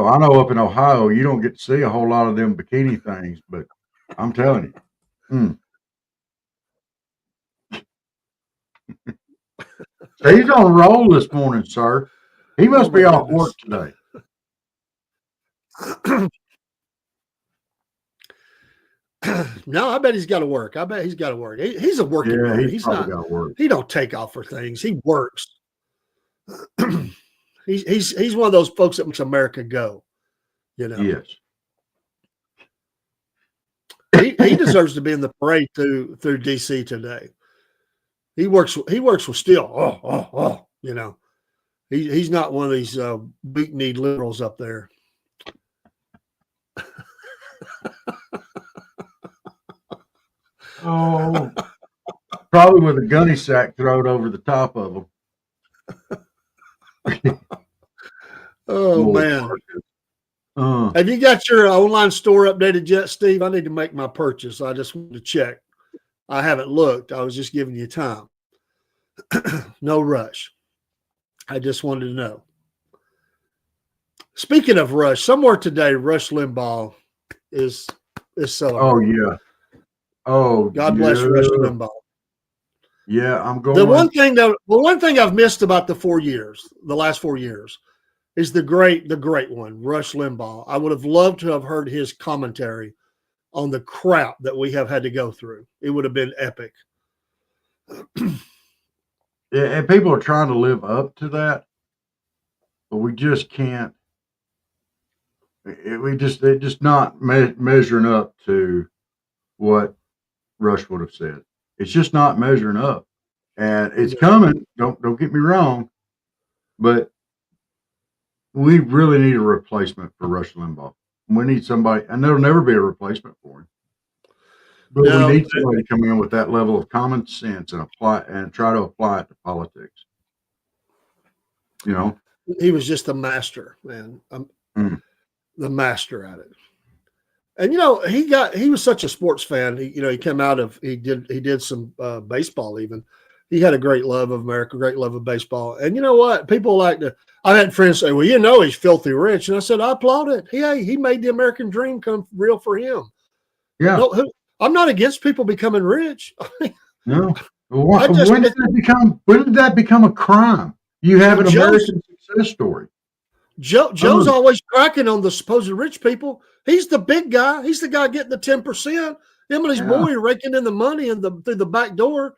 I know up in Ohio you don't get to see a whole lot of them bikini things, but I'm telling you, so he's on a roll this morning, sir. He must be off work today. No, I bet he's got to work. I bet he's got to work. He's a working man. He's not. Got to work. He don't take off for things. He works. he's one of those folks that makes America go. Yes. He deserves to be in the parade through DC today. He works with steel. He's not one of these weak-kneed liberals up there. Oh, probably with a gunny sack thrown over the top of them. Oh, man. Have you got your online store updated yet, Steve? I need to make my purchase. I just wanted to check. I haven't looked. I was just giving you time. No rush. I just wanted to know. Speaking of Rush, somewhere today, Rush Limbaugh is celebrating. Oh, yeah. Oh, God bless Rush Limbaugh. Yeah, I'm going. The one thing I've missed about the last 4 years, is the great one, Rush Limbaugh. I would have loved to have heard his commentary on the crap that we have had to go through. It would have been epic. Yeah, and people are trying to live up to that, but we just can't. They're just not measuring up to what Rush would have said. It's just not measuring up, and it's coming. Don't get me wrong, but we really need a replacement for Rush Limbaugh. We need somebody, and there'll never be a replacement for him. But we need somebody to come in with that level of common sense and try to apply it to politics. He was just a master, man. The master at it. And he was such a sports fan. He came out of he did some baseball even. He had a great love of America, great love of baseball. And you know what? People like to. I had friends say, "Well, he's filthy rich," and I said, "I applaud it. He made the American dream come real for him." Yeah. No, I'm not against people becoming rich. No. When did that become a crime? You have an American success story. Joe's always cracking on the supposed rich people. He's the big guy. He's the guy getting the 10%. Him and his boy raking in the money through the back door.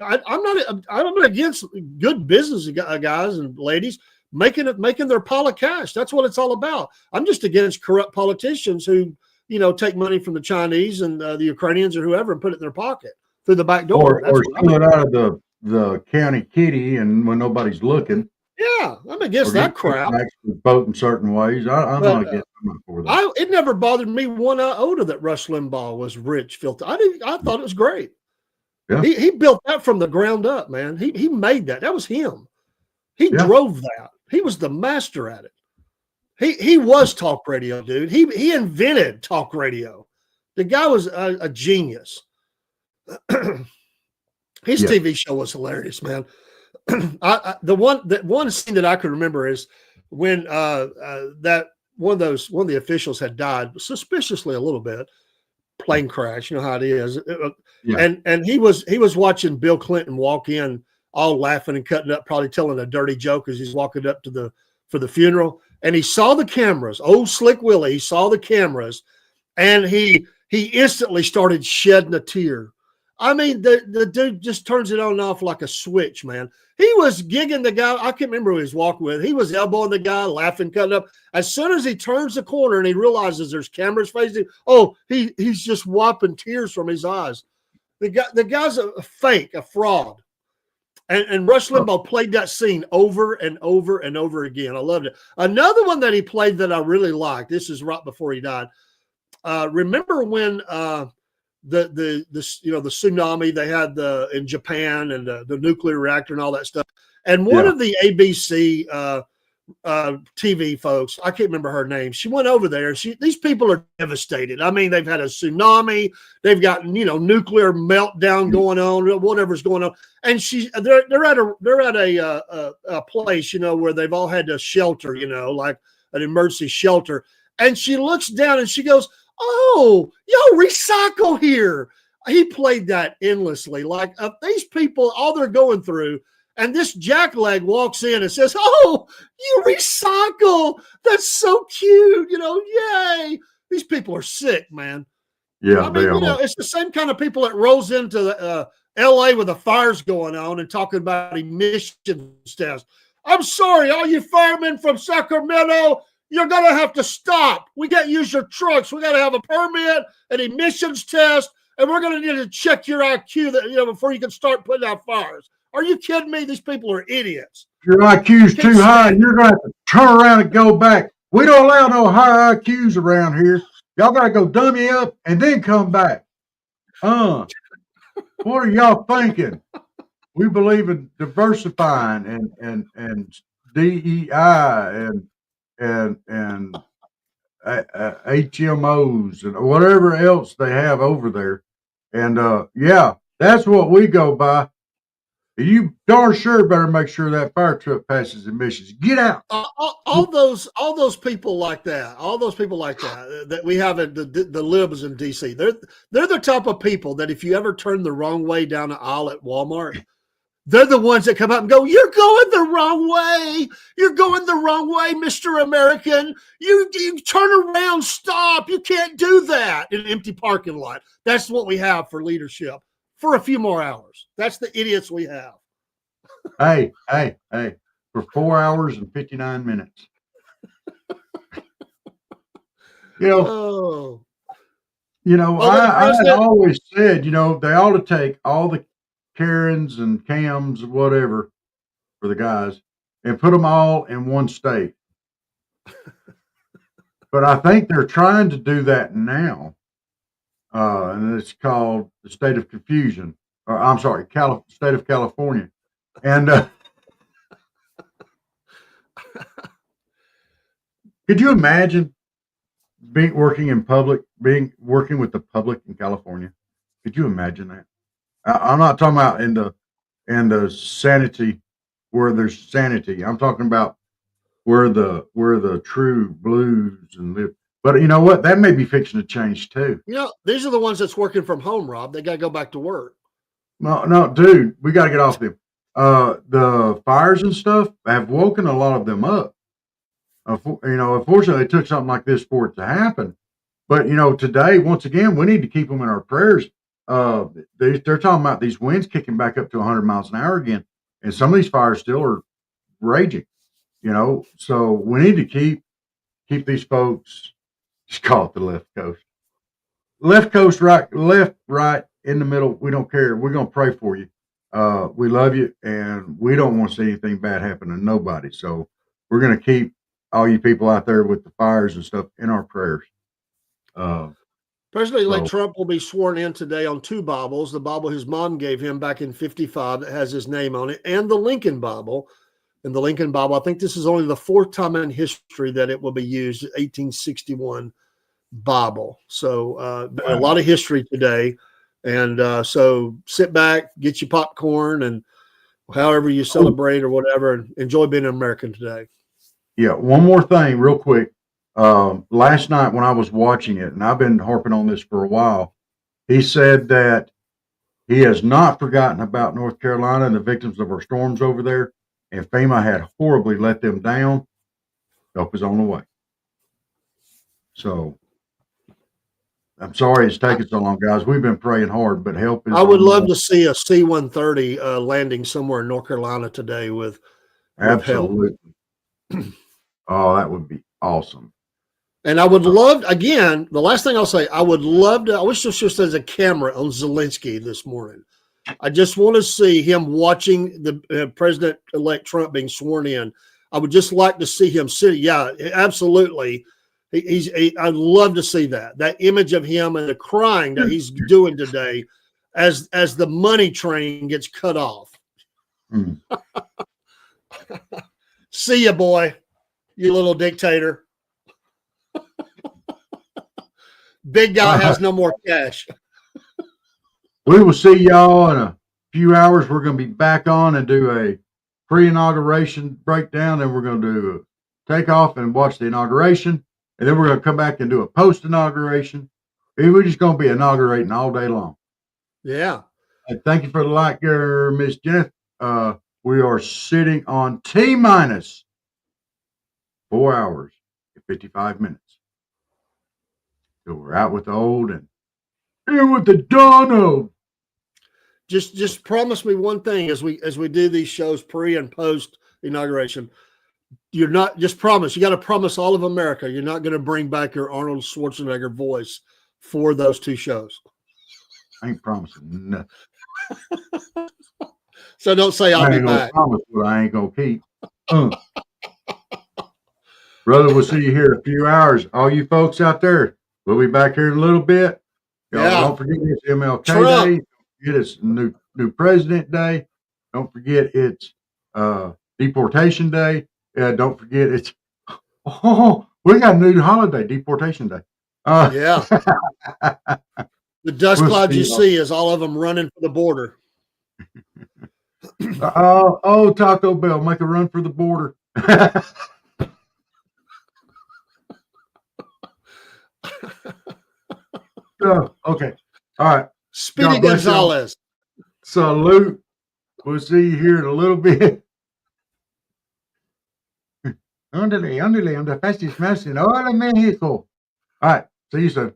I'm not against good business guys and ladies making their pile of cash. That's what it's all about. I'm just against corrupt politicians who take money from the Chinese and the Ukrainians or whoever and put it in their pocket through the back door. Or steal it out of the county kitty and when nobody's looking. Yeah, I'm against that crap. Vote in certain ways. I'm not against them for that. It never bothered me one iota that Rush Limbaugh was rich, filthy. I thought it was great. Yeah. He built that from the ground up, man. He made that. That was him. He drove that. He was the master at it. He was talk radio, dude. He invented talk radio. The guy was a genius. His TV show was hilarious, man. The one scene that I could remember is when that one of the officials had died suspiciously a little bit, plane crash. You know how it is. And he was watching Bill Clinton walk in, all laughing and cutting up, probably telling a dirty joke as he's walking up for the funeral. And he saw the cameras. Old Slick Willie, he saw the cameras, and he instantly started shedding a tear. I mean, the dude just turns it on and off like a switch, man. He was gigging the guy. I can't remember who he was walking with. He was elbowing the guy, laughing, cutting up. As soon as he turns the corner and he realizes there's cameras facing him, he's just wiping tears from his eyes. The guy's a fake, a fraud. And Rush Limbaugh played that scene over and over and over again. I loved it. Another one that he played that I really liked, this is right before he died. Remember when the tsunami they had in Japan and the nuclear reactor and all that stuff. And one of the ABC TV folks. I can't remember her name. She went over there. These people are devastated. I mean, they've had a tsunami. They've got nuclear meltdown going on, whatever's going on. And they're at a place where they've all had to shelter, like an emergency shelter. And she looks down and she goes, "Oh, y'all recycle here." He played that endlessly. Like these people, all they're going through. And this jackleg walks in and says, "Oh, you recycle. That's so cute. Yay." These people are sick, man. Yeah, I mean, it's the same kind of people that rolls into L.A. with the fires going on and talking about emissions tests. I'm sorry, all you firemen from Sacramento, you're going to have to stop. We got to use your trucks. We got to have a permit, an emissions test, and we're going to need to check your IQ before you can start putting out fires. Are you kidding me? These people are idiots. If your IQ's too high, you're going to have to turn around and go back. We don't allow no high IQs around here. Y'all got to go dummy up and then come back. What are y'all thinking? We believe in diversifying and DEI and HMOs and whatever else they have over there. And that's what we go by. You darn sure better make sure that fire truck passes emissions. Get out. All those people like that, that we have at the libs in DC. They're the type of people that if you ever turn the wrong way down the aisle at Walmart, they're the ones that come up and go, "You're going the wrong way. You're going the wrong way, Mr. American. You turn around, stop. You can't do that in an empty parking lot." That's what we have for leadership for a few more hours. That's the idiots we have. Hey, for 4 hours and 59 minutes. I always said, they ought to take all the Karens and Cams, whatever, for the guys, and put them all in one state. But I think they're trying to do that now. And it's called the state of confusion. Or I'm sorry, state of California. And could you imagine working with the public in California? Could you imagine that? I'm not talking about in the sanity where there's sanity. I'm talking about where the true blues and live. But you know what? That may be fixing to change too. These are the ones that's working from home, Rob. They got to go back to work. No, dude, we got to get off them. The fires and stuff have woken a lot of them up. Unfortunately, it took something like this for it to happen. But today, once again, we need to keep them in our prayers. They're talking about these winds kicking back up to 100 miles an hour again, and some of these fires still are raging. So we need to keep these folks. Just call it the left coast, right, left, right, in the middle. We don't care. We're gonna pray for you. We love you, and we don't want to see anything bad happen to nobody. So we're gonna keep all you people out there with the fires and stuff in our prayers. President-elect Trump will be sworn in today on two Bibles: the Bible his mom gave him back in '55 that has his name on it, and the Lincoln Bible. And the Lincoln Bible, I think this is only the fourth time in history that it will be used, 1861 Bible. So a lot of history today. And so sit back, get your popcorn, and however you celebrate or whatever, and enjoy being an American today. Yeah, one more thing real quick. Last night when I was watching it, and I've been harping on this for a while, he said that he has not forgotten about North Carolina and the victims of our storms over there. And FEMA had horribly let them down. Help is on the way. So I'm sorry it's taking so long, guys. We've been praying hard, but help is. I would love to see a C-130 landing somewhere in North Carolina today with absolutely. Oh, that would be awesome. And I would love, again, the last thing I'll say, I wish there just as a camera on Zelensky this morning. I just want to see him watching the President-elect Trump being sworn in. I would just like to see him sit. Yeah, absolutely. I'd love to see that image of him and the crying that he's doing today as the money train gets cut off. See ya, boy. You little dictator. Big guy has no more cash. We will see y'all in a few hours. We're going to be back on and do a pre-inauguration breakdown. Then we're going to do a takeoff and watch the inauguration. And then we're going to come back and do a post-inauguration. And we're just going to be inaugurating all day long. Yeah. And thank you for the like, Miss Jennifer. We are sitting on T-minus 4 hours and 55 minutes. So we're out with the old and in with the Dono. Just promise me one thing as we do these shows pre and post inauguration. You're not just promise. You got to promise all of America you're not going to bring back your Arnold Schwarzenegger voice for those two shows. I ain't promising nothing. So don't say I'll be back. Promise what I ain't gonna keep. Brother, we'll see you here in a few hours. All you folks out there, we'll be back here in a little bit. Y'all don't forget it's MLK Day. Don't forget it's new President Day. Don't forget it's Deportation Day. Don't forget it's we got a new holiday, Deportation Day. The dust clouds you see is all of them running for the border. Taco Bell, make a run for the border. Okay. All right. Speedy Gonzalez. Salute. We'll see you here in a little bit. Ándale, I'm the fastest mouse in all of Mexico. All right. See you soon.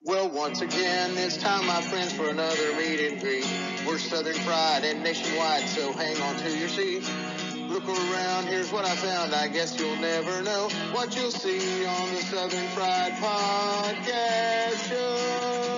Well, once again, it's time, my friends, for another meet and greet. We're Southern Fried and nationwide, so hang on to your seat. Look around, here's what I found. I guess you'll never know what you'll see on the Southern Fried Podcast Show.